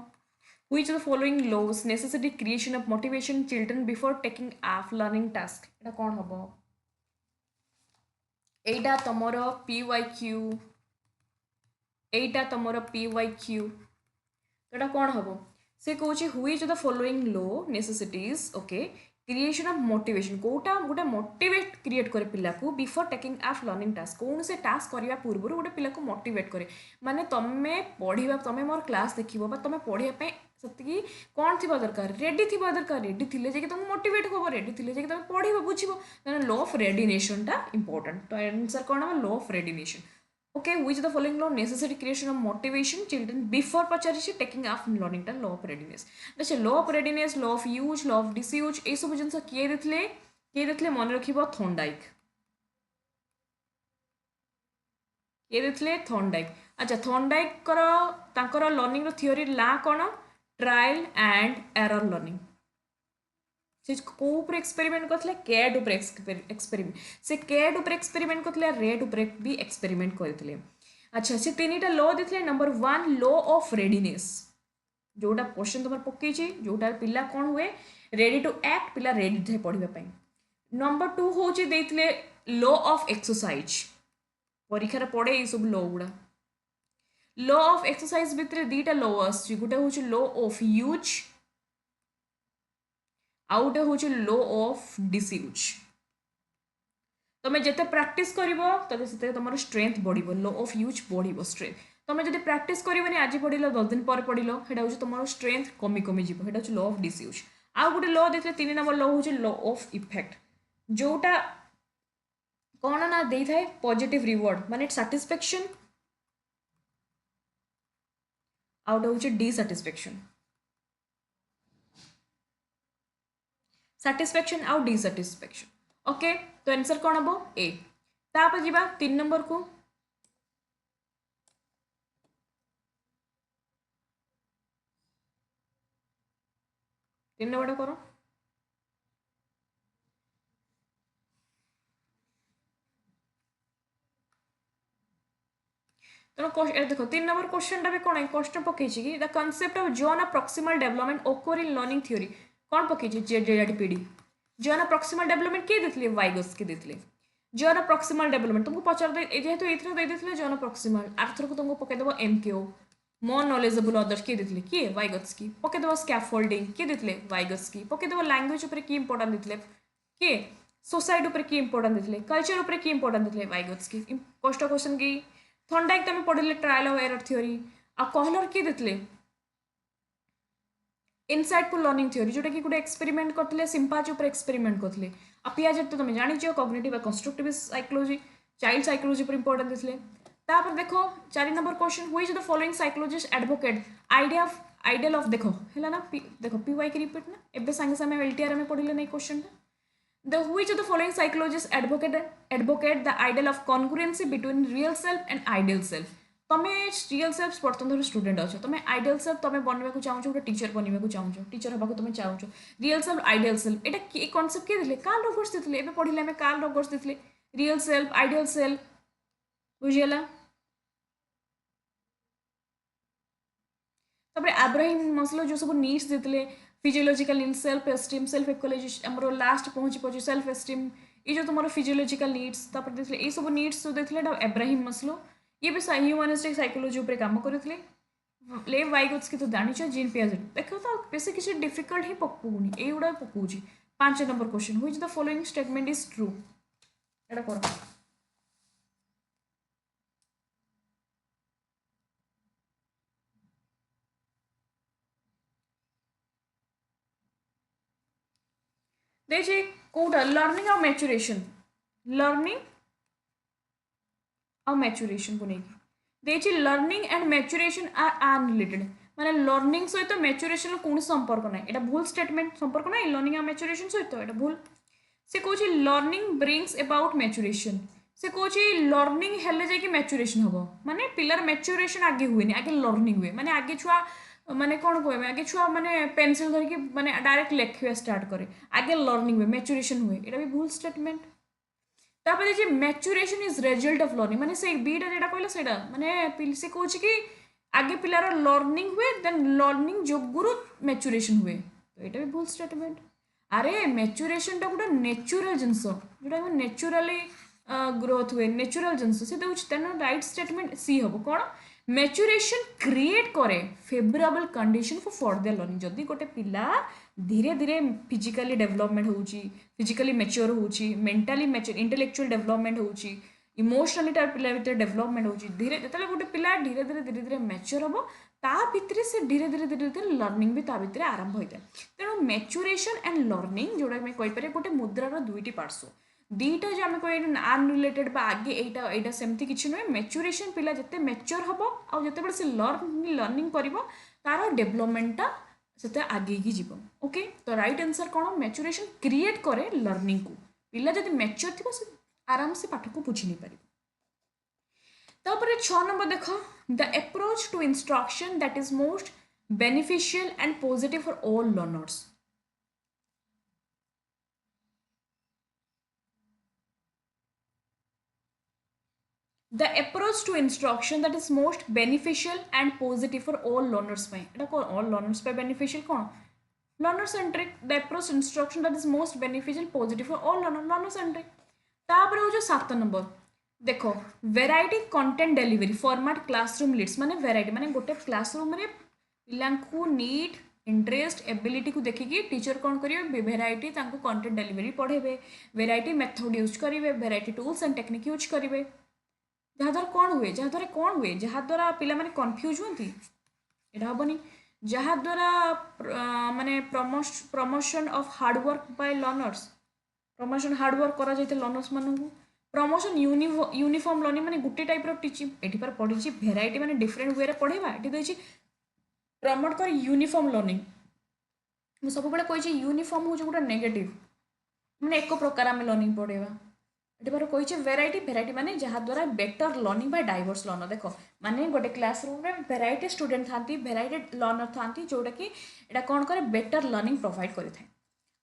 which of the following laws necessity creation of motivation children before taking of learning task एटा कौन हम एटा तुमर PYQ एटा तुमर PYQ तो कौन हम से कौन which of the following low necessities okay creation of motivation कोटा गोटे मोटिवेट क्रिएट करे पिला को before taking of learning task कौन से टास्क करने पूर्व गोटे पिला को मोटिवेट करे माने तमें पढ़ा तमें मोर क्लास देखिबो तुम पढ़ाई से कौन थी दरकार रेडी थी दरकार रेडी थिले जे तुम मोटिवेट हो रेडी थिले जे तुम पढ़ो बुझो लॉ ऑफ रेडिनेशन टा इंपोर्टेंट तो आंसर कौन हम law of readiness okay which the following law necessary creation of motivation children before पचारिछि टेकिंग अप लर्निंग टा लॉ ऑफ रेडीनेस देखिए law of readiness law of use law of disuse ए सब जिनस किए देथिले मन रखिबो थॉर्नडाइक किए देथिले थॉर्नडाइक अच्छा थॉर्नडाइक कर तांकर लर्निंग रो थ्योरी ला कोन ट्रायल एंड एरर लर्निंग से को ऊपर एक्सपेरिमेंट करथिले कैट ऊपर एक्सपेरिमेंट से कैट ऊपर एक्सपेरिमेंट करथिले रेट ऊपर भी एक्सपेरिमेंट करथिले अच्छा से तीनटा लॉ देथिले नंबर 1 लॉ ऑफ रेडीनेस जोटा क्वेश्चन तुम पकई जोटा पिला कौन हुए रेडी टू एक्ट पिला रेडी थे पढ़िबा पई नंबर 2 होची देथिले लॉ ऑफ एक्सरसाइज परीक्षा रे पड़े ए सब लॉ गुडा लॉ ऑफ एक्सरसाइज भितर दीटा लॉ आछि गोटे होची लॉ ऑफ यूज आउ गोटे होची लॉ ऑफ डिसयूज तुम्हें जिते प्रैक्टिस करिवो तते सेते तुमर स्ट्रेंथ बढ़िबो लॉ ऑफ यूज बढ़िबो स्ट्रेंथ तुम्हें जब प्रैक्टिस करनी आज पढ़ल 10 दिन पर पढ़ल सेटा हूँ तुम स्ट्रेंथ कमी कमी जीव सेटा हूँ लॉ ऑफ डिसयूज आउ गोटे लॉ देखते 3 नंबर लॉ हूँ लॉ ऑफ इफेक्ट जोटा कौन ना दे थाए पॉजिटिव रिवॉर्ड माने सैटिस्फैक्शन आउट हूँ डिसैटिस्फैक्शन सैटिस्फैक्शन आउ डिसैटिस्फैक्शन ओके तो आंसर कौन हम ए तापर जीवा 3 नंबर को तीन नंबर करो तेणु देखो 3 नंबर क्वेश्चन टा भी कौन है क्वेश्चन पकई कि the concept of zone proximal development ओकर इन लर्निंग थ्योरी कौन पकई जेडपीडी जोन प्रॉक्सिमल डेवलपमेंट किए देथिले वाइगस के देथिले जोन प्रॉक्सिमल डेवलपमेंट तुमको पचार दे जेहेतु एथरो दे देथिले जोन प्रॉक्सिमल आर्थर को तुमको पकई देबो एमकेओ मोर नॉलेजेबल अदर्स किए देथिले किए वाइगस की पकई देबो स्कैफोल्डिंग किए देथिले वाइगस की पकई देबो लैंग्वेज ऊपर की इंपोर्टेंट देथिले किए सोसाइटी ऊपर की इंपोर्टेंट देथिले कल्चर ऊपर की इंपोर्टेंट देथिले वाइगस की कष्ट क्वेश्चन की थॉर्नडाइक तुम पढ़ले ट्रायल ऑफ एरर थ्योरी आ कहलर किए देथिले इनसाइटफुल लर्निंग थ्योरी जोटा कि गोटे एक्सपेरिमेंट करथिले सिंपाच ऊपर एक्सपेरिमेंट करथिले आ पियाजेट तो तुम जानिछ cognitive constructive psychology child psychology पर इंपोर्टेंट देथिले तापर देखो 4 number question which the following psychologist advocate ideal of देखो हैला ना देखो पीवाई की रिपीट ना एबे संगे संगे एलटीआर में पढ़िले नै question The which of the following psychologists advocate the ideal of congruency between real self and ideal self? तमे रियल सेल्फ बर्तमान स्टूडेंट अच्छे तुम आइडियल सेल्फ तुम बनवा को चाहो गोटे टीचर बनवा को चाहो टीचर हवा तुम चाहो रियल सेल्फ आइडियल सेल्फ एटा कॉन्सेप्ट किए देले कार्ल रॉबर्ट्स देथिले एबे पढ़िले हमें कार्ल रॉबर्ट्स देथिले रियल सेल्फ आइडियल सेल्फ बुझियला तबरे अब्राहम मस्लो जो सब नीड्स देथिले physiological needs self esteem self equalization हमरो लास्ट पहुंची सेल्फ एस्टीम ये जो तुम्हारा फिजियोलॉजिकल नीड्स तापर देथिले ए सब नीड्स जो देथिले अब्राहम मस्लो ये भी ह्यूमनिस्टिक साइकोलॉजी ऊपर काम करथिले लेव वाइगोट्स्की तो जानिछ जीन पियाजेट देखो तो बेसी किसी डिफिकल्ट ही पकोउनी ए उडा पकोउची 5 number question which the following statement is true एटा करो देखिए कोटा लर्निंग और मैच्योरेशन लर्निंग और मैच्योरेशन को नहीं देखिए learning and maturation are unrelated माने लर्निंग सहित मैच्योरेशन कौन संपर्क ना एटा भूल स्टेटमेंट संपर्क ना लर्निंग और मैच्योरेशन सहित एटा भूल से कहूँ लर्निंग ब्रिंग्स अबाउट मैच्योरेशन से कहूँ लर्निंग हेले जाकि मैच्योरेशन हम माने पिलर मैच्योरेशन आगे हुए आगे लर्निंग हुए माने आगे छुआ माने कौन कहे आगे छुआ माने पेंसिल धरिकी माने डायरेक्ट लिखा स्टार्ट करे आगे लर्निंग हुए मैच्योरेशन हुए एटा भी भूल स्टेटमेंट तापर देखिए maturation is result of learning माने से बीटा जेटा कहला सेटा माने से कहूँ कि आगे पिलार लर्निंग हुए देन लर्निंग जोगुरु मैच्योरेशन हुए तो ये भी भूल स्टेटमेंट अरे मैच्योरेशन टा गोटे नेचुरल जिनस जोटा नेचुराली ग्रोथ हुए नेचुरल जिनस से तेना राइट स्टेटमेंट सी हम कौन मैच्योरेशन क्रिएट करे favourable condition for further learning जदि गोटे पिला धीरे धीरे फिजिकली डेवलपमेंट होची फिजिकली मैच्योर होची मेंटली मैच्योर इंटेलेक्चुअल डेवलपमेंट होची इमोशनली तार पिला भीतर डेवलपमेंट होची धीरे जेतेले गोटे पिला धीरे धीरे मैच्योर हम ता भितर से धीरे धीरे लर्निंग भी ता भितर आरंभ होता है तेणु मैच्योरेशन एंड लर्निंग जोड़ा मैं कहीपर गोटे मुद्रार दुईटी पार्श्व दीटा जो आम कह अनरिलेटेड बा आगे एटा एटा सेमती किछि नुहे मैच्योरेशन पिला जते मैच्योर हबो आ जते बळे से लर्निंग करिवो तार डेवलपमेंटटा सेते आगे की जीवो ओके तो राइट आंसर कोन मैच्योरेशन क्रिएट करे लर्निंग को पिला जति मैच्योर थिबो से आराम से पाठ को बुझी नहीं पारिबो तापर 6 नंबर देखो the approach to instruction that is most beneficial and positive for all learners. The approach to instruction that is most beneficial and positive for all learners ପାଇଁ ଏଟା କଣ all learners ପାଇଁ beneficial କଣ learner centric the approach to instruction that is most beneficial positive for all learner centric तापर हो जो 7 number देखो variety content delivery format classroom leads माने variety माने गोटे classroom रे पिलांकु नीड इंटरेस्ट एबिलिटी को देखिकी टीचर कौन करेंगे भेराइटी कंटेंट डेलीवरी पढ़ेबे भेराइटी मेथड यूज करेंगे variety tools and technique use करेंगे जहाद्वारा कौन हुए जहाद्वारा पिला माने कन्फ्यूज होती यहाँ हेनी जहाद्वारा माने promotion of hard work by learners promotion hard work करा जाइते लर्नर्स मानू प्रमोशन यूनिफॉर्म लर्निंग माने गुटे टाइप रो टीचिंग एठी पर पढ़ी भेराइटी माने डिफरेंट वे रे पढ़ेबा एठी देछि प्रमोट कर यूनिफॉर्म लर्निंग मुझे सब कही यूनिफॉर्म हूँ गोटे नेगेटिव मैंने एक प्रकार आम लर्निंग पढ़ेगा ये बार कही वेराइटी भेराइटी माने जहाद्वारा better learning by diverse learner देख माने गोटे क्लासरूम रे भेराइटी स्टूडेंट था भेराइटी लर्नर था जोटा कि यहाँ कौन करे बेटर लर्निंग प्रोवाइड करें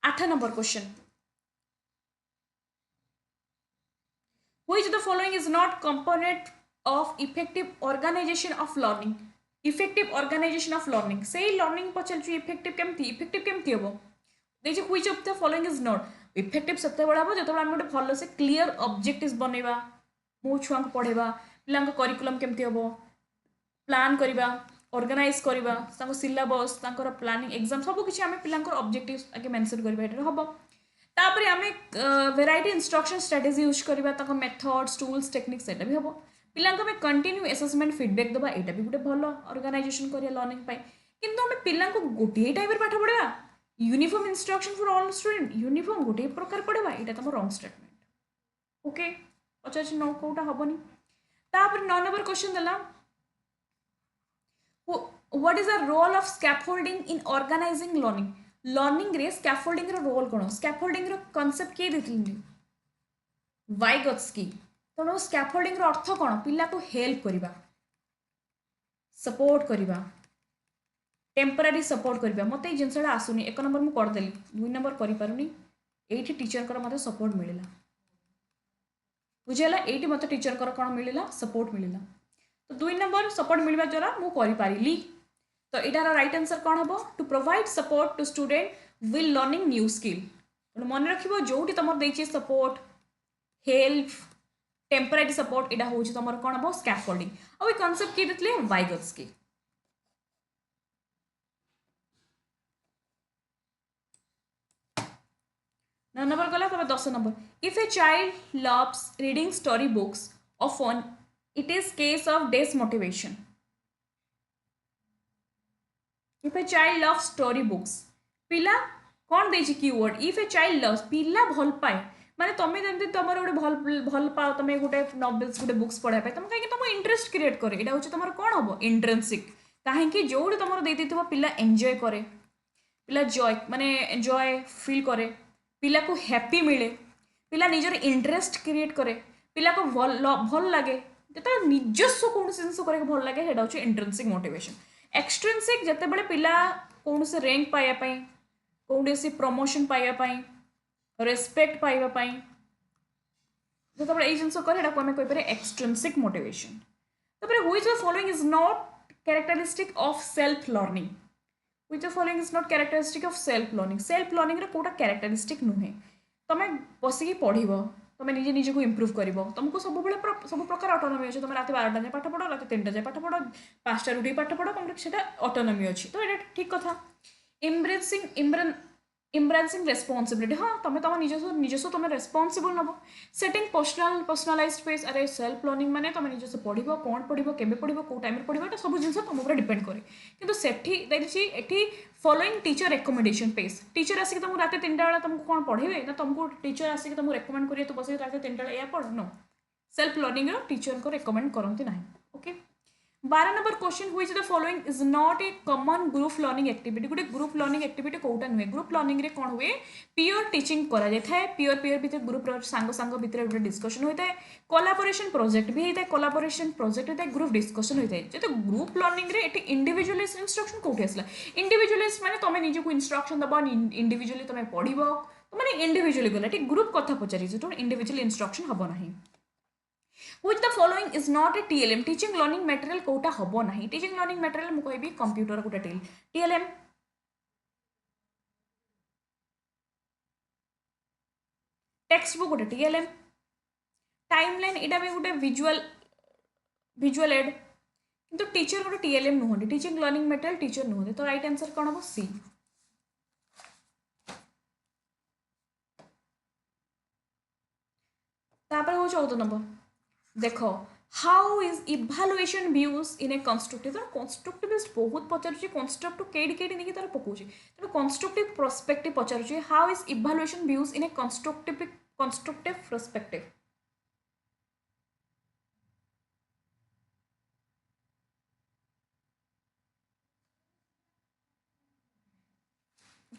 8 number question which the following is not component of effective organisation of learning effective organisation of learning से लर्निंग पचार इफेक्टिव केमती हम देखिए which of the following is not effective सेते बड़ा हम जो आम गोटे भल से क्लीयर ऑब्जेक्टिव्स बनैबा मो छुआ को पढ़ेबा पिला करिकुलम केमती हम प्लान करवा ऑर्गेनाइज करवा सिलेबस प्लानिंग एग्जाम सब किसी आम पिला ऑब्जेक्टिव्स आगे मेंशन करवा हम तापर आम वेराइटी इंस्ट्रक्शन स्ट्रेटेजी यूज करवा मेथड्स टूल्स टेक्निक्स से भी हम पिला कंटिन्यू एसेसमेंट फीडबैक दबा यहाँ भी गोटे भल ऑर्गेनाइजेशन करिया लर्निंग किंतु आम पिला गोटे टाइप पाठ पढ़ा uniform instruction for all student uniform गोटे प्रकार पढ़ा यहाँ तुम रॉन्ग स्टेटमेंट ओके पचार नौ कौटा हेनी तापर 9 नंबर क्वेश्चन देला what is the role of scaffolding in organising learning रे स्कैफोल्डिंग रो रोल कौन स्कैफोल्डिंग रो कांसेप्ट किए देथिले वाइगत्स्की तेणु स्कैफोल्डिंग रो अर्थ कौन पिला को हेल्प करवा सपोर्ट करवा टेम्परारी सपोर्ट करवा मत ये जिनसा आसुनी 1 नंबर मुझे करदेली 2 नंबर करें ये टीचर मत सपोर्ट मिलला बुझेगा ये मत टीचर कौन मिलला सपोर्ट मिलला तो 2 नंबर सपोर्ट मिलवा द्वारा मुझे करी तो यार राइट आंसर कौन हम to provide support to student will learning new skill तेणु मन रख जो तुम देखिए सपोर्ट हेल्प टेम्परारी सपोर्ट यहाँ हूँ तुम कौन हम स्कैफोल्डिंग और ये कॉन्सेप्ट किए देते वाइगत्स्की 9 नंबर गला तब 10 number if a child loves reading story books often it is case of demotivation if a child loves story books पिला कौन देछि keyword if a child loves पिला भल पाए माने तमे जंती तमर गोटे भल भल पाओ तमे गोटे नॉवेल्स गोटे बुक्स पढ़ा पाए तम काहे तुम इंटरेस्ट क्रिएट करे एटा होछि तमर कोन हबो इंट्रिंसिक काहे कि जोडे तमर देति तबो पिला एन्जॉय करे पिला जॉय माने एन्जॉय फील करे पिला को हैप्पी मिले पिला निजर इंटरेस्ट क्रिएट करे पिला को भल लगे जो निजस्व कौन जिन कर भल लगे सेटा हूँ इंट्रिंसिक मोटिवेशन एक्सट्रिंसिक जिते बड़े पिला कौन से रैंक पाइबापी कौन से प्रमोशन पाइबापी रेस्पेक्ट पाइबापी जो ये जिन को आम कहीपर extrinsic motivation which the following is not characteristic of self learning which the following is not characteristic of self learning रे कोटा कैरेक्टरिस्टिक नुहे तुम बसिकी पढ़ तुम निजे निजे को इम्प्रूव कर तुमको सब प्रकार ऑटोनॉमी अच्छे तुम रात 12टा जाए पाठ पढ़ रात 3टा जाए पाठ पढ़ 5टा उठी पाठ पढ़ तुम से ऑटोनॉमी अच्छी तो ये ठीक कथा इम्ब्रेसिंग रेस्पॉन्सिबिलिटी हाँ तुम तुम निजस्व तुम रेस्पॉन्सिबल नब सेटिंग पर्सनालाइज्ड फेस अरे सेल्फ लर्निंग माने तुम निजस्व पढ़ कौन पढ़ केबे पढ़ कौ टाइम पढ़ सब जिन तुम ऊपर डिपेंड करे किंतु सेठी देखिए following teacher recommendation pace teacher आसिक तुमको रात 3टा बेला तुमको कौन पढ़ेबे ना तुमको टीचर आसिक तुमको रेकमेंड करिए तू बस रात 3टा बेला या पढ़ नो सेल्फ लर्निंग रो टीचर को रेकमेंड करंती नाही okay 12 number question which the following is not a common group learning activity गोटे ग्रुप लर्निंग एक्टिविटी कोटा नुहे ग्रुप लर्निंग रे कोन हुए पियर टीचिंग करा जाय थाए पियर भितर ग्रुप सांग सांग भितर गोटे डिस्कशन होता है कोलाबोरेशन प्रोजेक्ट भी होता है कोलाबोरेशन प्रोजेक्ट होता है ग्रुप डिस्कशन होता है जो ग्रुप लर्निंग रे एटी इंडिविजुअलिस्ट इंस्ट्रक्शन कोठी आसला इंडिविजुअलिस्ट माने तमे निजे को इंस्ट्रक्शन दबा इंडिविजुअली तमे पढिबो तो माने इंडिविजुअली गला एटी ग्रुप कथा पचारि जो इंडिविजुअल इंस्ट्रक्शन हबो नाही Which the following is not a TLM teaching learning material Kota हबो नहीं teaching learning material मु कहबी कंप्यूटर गोटे TLM टेक्स्ट बुक गोटे TLM टाइमलाइन इटा भी गोटे विजुअल एड किंतु टीचर गोटे TLM नुहंती टीचिंग लर्निंग मटेरियल टीचर नुहंती तो राइट आंसर कौन हम सी तापर हो 14 नंबर देखो how is evaluation views in a constructive तो कंस्ट्रक्टिविस्ट बहुत पचारुची कंस्ट्रक्टिव केडी केडी नहीं तार पकोची तो कंस्ट्रक्टिव पर्सपेक्टिव पचारुची how is evaluation views in a constructive perspective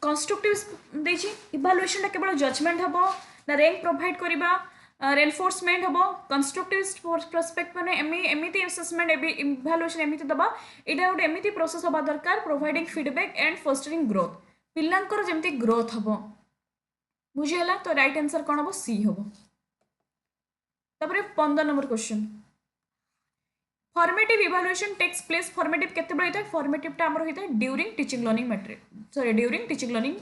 constructive देछि इभालुएशन टा केवल जजमेंट हबो ना रैंक प्रोवाइड करबा रेनफोर्समेंट हम कंस्ट्रक्टिव पर्सपेक्ट मैंने एमती असेसमेंट इभालुएशन एमती दबा यहाँ गोटे एमती प्रोसेस हवा दरकार प्रोवाइडिंग फीडबैक एंड फस्टरिंग ग्रोथ पिलांकर जमती ग्रोथ हम बुझीगला तो राइट आंसर कौन हम सी हम तापर 15 number question formative evaluation takes place formative केतेबेले होता है फॉर्मेटिव आमर होता है during teaching learning material sorry during teaching learning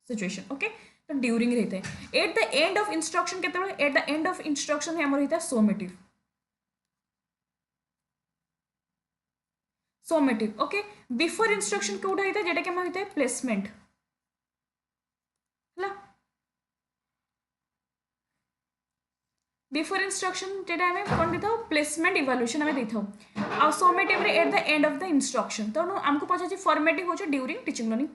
situation okay तो ड्यूरिंग रहता है at the end of instruction केतेबेले at the end of instruction है हमर होता है सोमेटिव ओके बिफोर इंस्ट्रक्शन कोडा होता है जेटा के हम होता है प्लेसमेंट हला बिफोर इंस्ट्रक्शन जेटा हमें कौन देता प्लेसमेंट इवैल्यूएशन हमें देता आ सोमेटिव रे at the end of the instruction तो हमको पछा फॉर्मेटिव हो ड्यूरिंग टीचिंग लर्निंग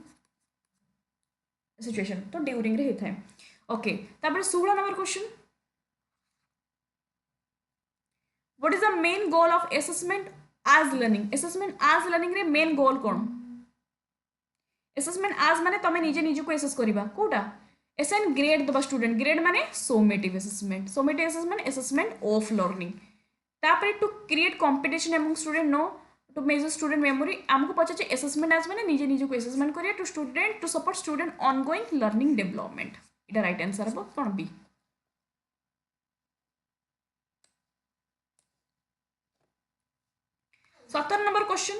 सिचुएशन तो ड्यूरिंग रे होता है ओके तापर 16 number question what is the main goal of assessment as learning रे मेन गोल कौन असेसमेंट आज माने तमे निजे निजे को असेस करबा कोटा असाइन ग्रेड दबा स्टूडेंट ग्रेड माने summative assessment assessment of learning तापर to create competition among student no to measure student memory आमको पचाचे असेसमेंट आज माने निजे निजे को असेसमेंट करिया to support student ongoing learning development इटा राइट आंसर हबो कोन बी 17 number question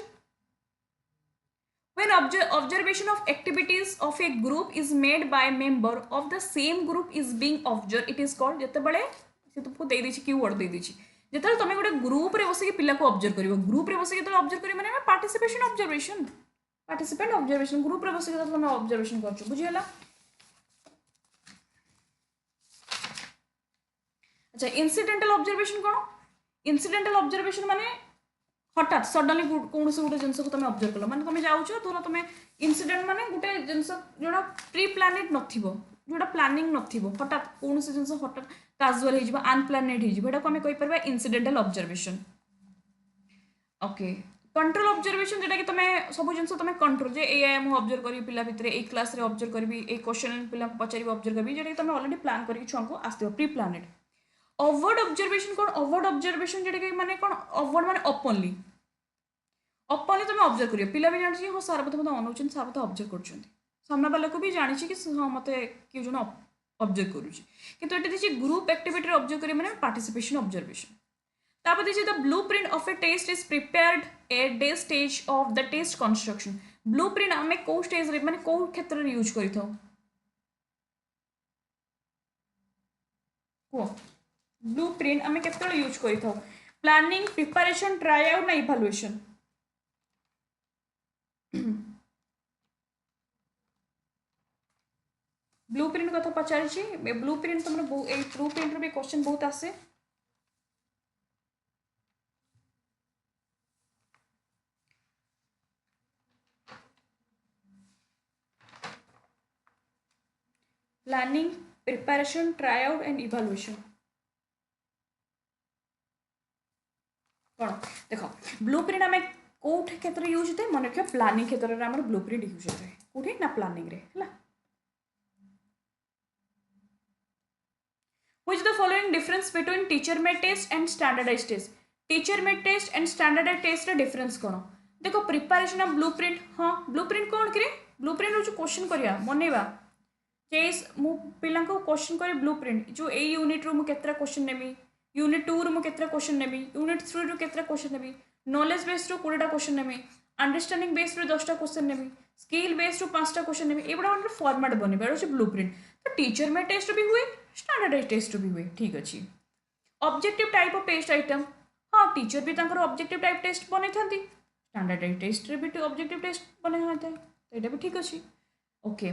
when observation of activities of a group is made by member of the same group is being observed it is called जते बळे से तुमको दे दी keyword दे दी जिते तुम गोटे ग्रुप रे बसिक पिला को ऑब्जर्व कर ग्रुप रे बसिक ऑब्जर्व कर माने participation observation participant observation group रे बसिक तुम ऑब्जर्वेशन करछ बुझियला अच्छा इंसिडेंटल ऑब्जर्वेशन कोन इंसिडेंटल ऑब्जर्वेशन माने हठात सडनली कौन से गोटे जिनस को तुम ऑब्जर्व कल माने तुम जाउछ धर तुम इंसिडेंट माने गोटे जिनस जोड़ा प्री प्लानेड नथिबो जोड़ा प्लानिंग नथिबो हठात कौन से जिनस हठात काजुअल हे जिवो अनप्लानेड हे जिवो एटा को हमें कहि परबा incidental observation okay control observation जेटा कि तुम सब जिनस तुम कंट्रोल जे ए मु ऑब्जर्व करी पिला भितरे ए क्लास रे ऑब्जर्व करबी ए क्वेश्चन पिला को पचारी ऑब्जर्व करबी जेटा कि तुम ऑलरेडी प्लान करके छुआ को आस्थिबो प्री प्लानेड अवर्ड ऑब्जर्वेशन कौन अवर्ड ऑब्जर्वेशन जेटा कि माने कौन अवर्ड माने ओपनली तुम ऑब्जर्व करियो पिला भी जानि हो सारा मते अनुचन सारा मते ऑब्जर्व करछन सामना वाला को भी जानि कि हां मते कि जण ऑब्जर्व करूची किंतु एटे दिछि ग्रुप एक्टिविटी ऑब्जर्व करियो माने पार्टिसिपेशन ऑब्जर्वेशन तापर दिछि the blueprint of a test is prepared at the stage of the test construction blueprint हमें को स्टेज रे माने को क्षेत्र रे यूज करिथौ को ब्लूप्रिंट हमें केतले यूज करिथौ प्लानिंग प्रिपरेशन ट्राई आउट ना इवैल्यूएशन ब्लूप्रिंट कथा पचारिछि ब्लूप्रिंट तुमर ए ब्लूप्रिंट रे भी क्वेश्चन बहुत आसे planning preparation try out and evaluation कौन देख ब्लू प्रिंट आम कौट क्षेत्र यूज होते मन रखिए प्लानिंग क्षेत्र में ब्लू प्रिंट यूज होते कौटे ना प्लानिंग रे है Which the following difference between teacher made test and standardized test? Teacher made test and standardized test रे difference कौन देखो प्रिपरेशन ऑफ ब्लूप्रिंट हाँ ब्लूप्रिंट कौन करे ब्लूप्रिंट हूँ क्वेश्चन करिया बनैबा चेस मु पिला क्वेश्चन करे ब्लूप्रिंट जो ए यूनिट रू मु केतरा क्वेश्चन नेबी यूनिट 2 रू मु केतरा क्वेश्चन नेबी यूनिट 3 रू केतरा क्वेश्चन नेबी नॉलेज बेस्ड रू 20टा क्वेश्चन नेबी अंडरस्टैंडिंग बेस्ड रू 10टा क्वेश्चन नेबी स्किल बेस्ड रू 5टा क्वेश्चन नेबी एबडा हमर फॉर्मेट बनैबा अछि ब्लूप्रिंट तो टीचर में टेस्ट भी हुए स्टैंडर्डाइज टेस्ट भी हुए ठीक अच्छे objective type of test item हाँ टीचर भी तांकर ऑब्जेक्टिव टाइप टेस्ट बनै थांती स्टैंडर्डाइज टेस्ट रे भी ऑब्जेक्टिव टेस्ट बनै थांते एटा भी ठीक अच्छे ओके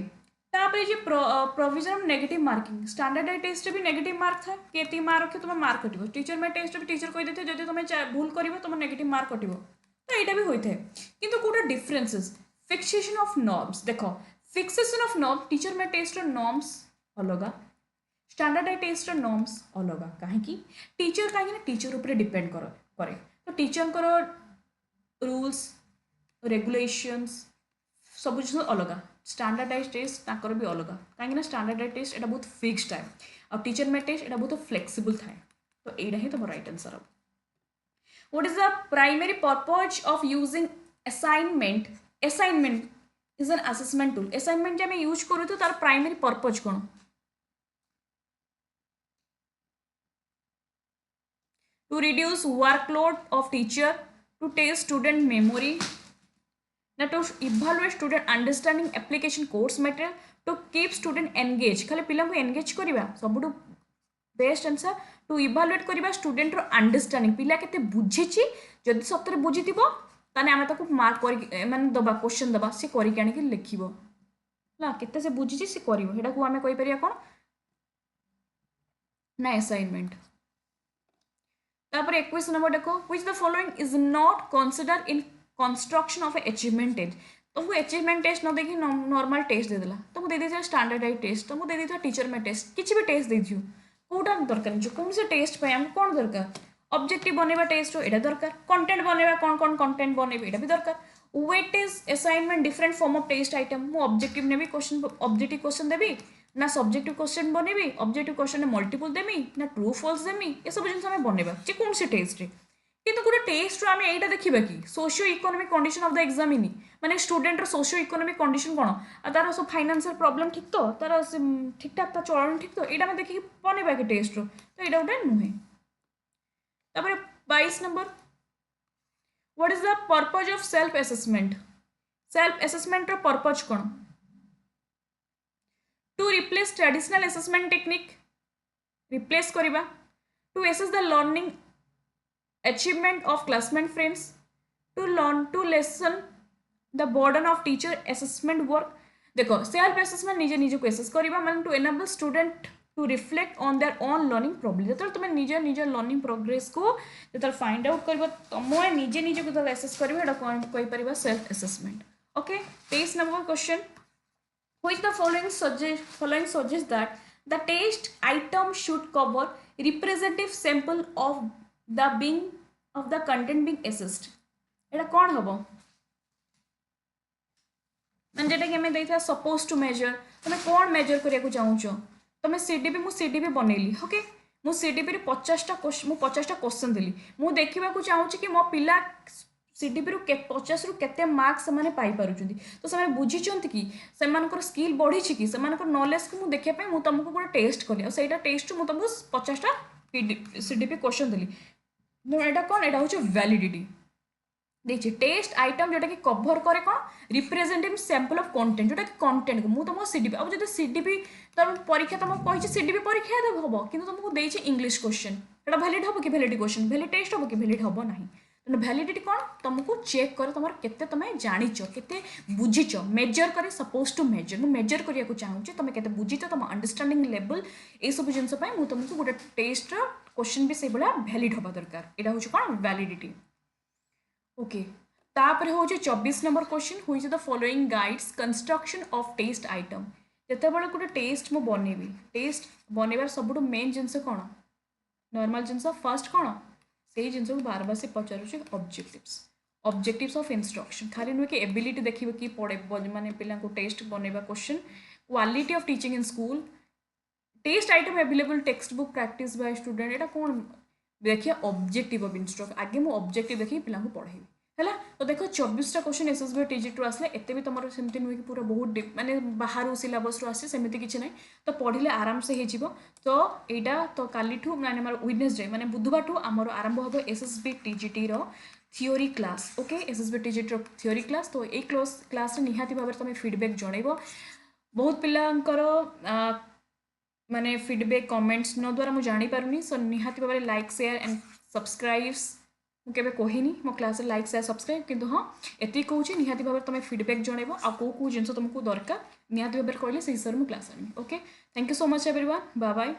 तापर जे provision of negative marking standardize test भी नेगेटिव मार्क था केती मार्क रखे तुम मार्क कटिवो टीचर में टेस्ट भी टीचर कहि देथे जदि तुम भूल करिवो तुम नेगेटिव मार्क कटिवो तो एटा भी होइथे किंतु कोटा डिफरेंसेस फिक्सेशन ऑफ नॉर्म्स देखो फिक्सेशन ऑफ नॉर्म टीचर में टेस्ट नॉर्म्स अलग स्टैंडर्डाइज टेस्ट नॉर्म्स अलग कहीं टीचर कहीं टीचर ऊपर डिपेंड करे तो टीचर रूल्स रेगुलेशंस सब जिन अलग स्टैंडर्डाइज टेस्ट ताकर भी अलग कहीं स्टैंडर्डाइज टेस्ट एटा बहुत फिक्स्ड थाए और टीचर में टेस्ट एटा बहुत फ्लेक्सिबल थाए तो एटा ही तुम राइट आंसर हम what is the primary purpose of using assignment assignment is an assessment tool assignment J use करूँ तो तार प्राइमरी पर्पज कौन to reduce workload of teacher to test student memory ना to evaluate student understanding application course material to keep student engaged खाली पिला को engage करिबा सबुठु best answer to evaluate करिबा स्टूडेंट रो अंडरस्टैंडिंग पिला केते बुझिछि जदि सतरे बुझितिबो ताने आमे ताको मार्क करि माने दबा क्वेश्चन दबा से करि कानी कि लिखिबो ना केते से बुझिछि से करिवो हेडा को आमे कहि परिया कोन ना असाइनमेंट तापर 21 नंबर देखो which the following is not consider in construction of achievement test तुमको अचीवमेंट टेस्ट न देखी नॉर्मल टेस्ट दे देला तुमको दे देता स्टैंडर्डाइज टेस्ट तुमको दे देता टीचर में टेस्ट किसी भी टेस्ट दे दियो कोटा दरकार जो कौन से टेस्ट पे हम कौन दरकार ऑब्जेक्टिव बनेबा टेस्ट एटा दरकार कंटेंट बनेबा कौन कौन कंटेंट बनेबा एटा भी दरकार weightage assignment different form of test item मु ऑब्जेक्टिव नेबी क्वेश्चन ऑब्जेक्टिव क्वेश्चन देबी ना सब्जेक्टिव क्वेश्चन बनेबी ऑब्जेक्टिव क्वेश्चन मल्टीपल देमी ना ट्रू फॉल्स देमी ये सब जिन आम बनेबा जे कौन से टेस्ट रे किंतु गोटे टेस्ट आम एटा देखा कि socio economic condition of the examinee माने स्टूडेंट रो सोशियो इकोनॉमिक कंडीशन कौन आ तार सब फाइनेंशियल प्रॉब्लम ठीक तो तार ठीक ठाक चलन ठीक तो एटा देखिए बनेबा कि टेस्ट रो तो एटा गोटे नुहे तापर 22 number what is the purpose of self assessment रो पर्पज कौन to replace traditional assessment technique replace करिबा to assess the learning achievement of classmate friends to lessen the burden of teacher assessment work देखो self assessment निजे निजे को assess करिबा माने to enable student to reflect on their own learning progress जतल तुम निजे निजे लर्निंग प्रोग्रेस को जतल फाइंड आउट करबो तुम निजे निजे को जतल असेस करबो एटा कोन कहि परिबा self assessment okay 23 number question which the following suggests that the test item should cover representative sample of the content being assessed एटा कौन हबो मन जेटा कि हमें देथा सपोज टू मेजर तुम कौन मेजर करिया को चाहूचो तुम सीडीपी मु सीडीपी बनैली ओके मु सीडीपी रे 50टा क्वेश्चन देली मु देखिबा को चाहूची कि मो पिला सीडीपी रु 50 रु केते मार्क्स माने पाई पारुचंती तो से बुझीचंती कि सेमानकर स्किल बढ़ी छि कि सेमानकर नॉलेज को मु देखिया पे मु तुमको गोटे टेस्ट कली और सेटा टेस्ट मु तुमको 50टा सीडीपी क्वेश्चन देली नो एटा कोन एटा होछ वैलिडिटी देखिए टेस्ट आइटम जोटा कि कवर करे कौन रिप्रेजेंटेटिव सैंपल ऑफ कंटेंट जोटा कि कंटेंट को मु तुमको सीडीपी अब जब सीडीपी तुम परीक्षा तुमको कहि सीडीपी परीक्षा हम किंतु तुमको देछि इंग्लिश क्वेश्चन एटा वैलिड हबो कि वैलिड क्वेश्चन वैलिड टेस्ट हबो कि वैलिड हबो नाही तो वैलिडिटी कौन तुमको चेक कर तुम केते तुम जानिच केते बुझीच मेजर करे सपोज टू मेजर मु मेजर करिया को चाहूचे तुम केते बुझीच तुम अंडरस्टैंडिंग लेवल ए सब जिंस पय मु तुमको गोटे टेस्ट क्वेश्चन भी से बडा वैलिड हबा दरकार एटा होछ कोन वैलिडिटी ओके तापर हो 24 number question which the following guides construction of test item ଯେତେବେଳେ ଗୋଟେ ଟେଷ୍ଟ ମୁଁ ବନେଇବି, ଟେଷ୍ଟ ବନେଇବାର ସବୁଠୁ ମେନ୍ ଜିନିଷ କ'ଣ, ନର୍ମାଲ ଜିନିଷ ଫାର୍ଷ୍ଟ କ'ଣ, ସେଇ ଜିନିଷକୁ ବାର ବାର ସେ ପଚାରୁଛି ଅବଜେକ୍ଟିଭ୍ସ ଅଫ୍ ଇନଷ୍ଟ୍ରକ୍ସନ୍। ଖାଲି ନୁହେଁ କି ଏବିଲିଟି ଦେଖିବେ କି ପଢ଼େ ମାନେ ପିଲାଙ୍କୁ ଟେଷ୍ଟ ବନେଇବା question, quality of teaching in school, test item available textbook practice by student, एटा कौन देखिए ऑब्जेक्टिव ऑफ इंस्ट्रक्शन, आगे मु ऑब्जेक्टिव देखिए पिला पढ़ेबी है। तो देखो 24टा क्वेश्चन एसएसबी टीजीटी रु आसले, एते भी तुम सेमती नुहे कि पूरा बहुत माने बाहर सिलेबस रु आसे सेमती किसी ना, तो पढ़ले आराम से हो। तो यहाँ तो काली माने वेडनेसडे माने बुधवार ठू आमर आरंभ हम एसएसबी टीजीटी रो theory class. Okay, SSB TGT रो थियोरी क्लास। तो ये क्लास निहाती भाव तुम फीडबैक जनइब। बहुत पिलांकर माने फीडबैक कमेंट्स न द्वारा मुझे जानी पारुनी, सो निहाती भाव लाइक शेयर एंड सब्सक्राइब्स मुझे कहनी मो क्लास लाइक शेयर सब्सक्राइब, किंतु हाँ एति कहूँ निहाती भाव तुम फीडबैक जनइब आ कौ जिन तुमको दरकार निहाती भाव कहले से हिसाब से क्लास आनी। Okay, thank you so much everyone, bye bye.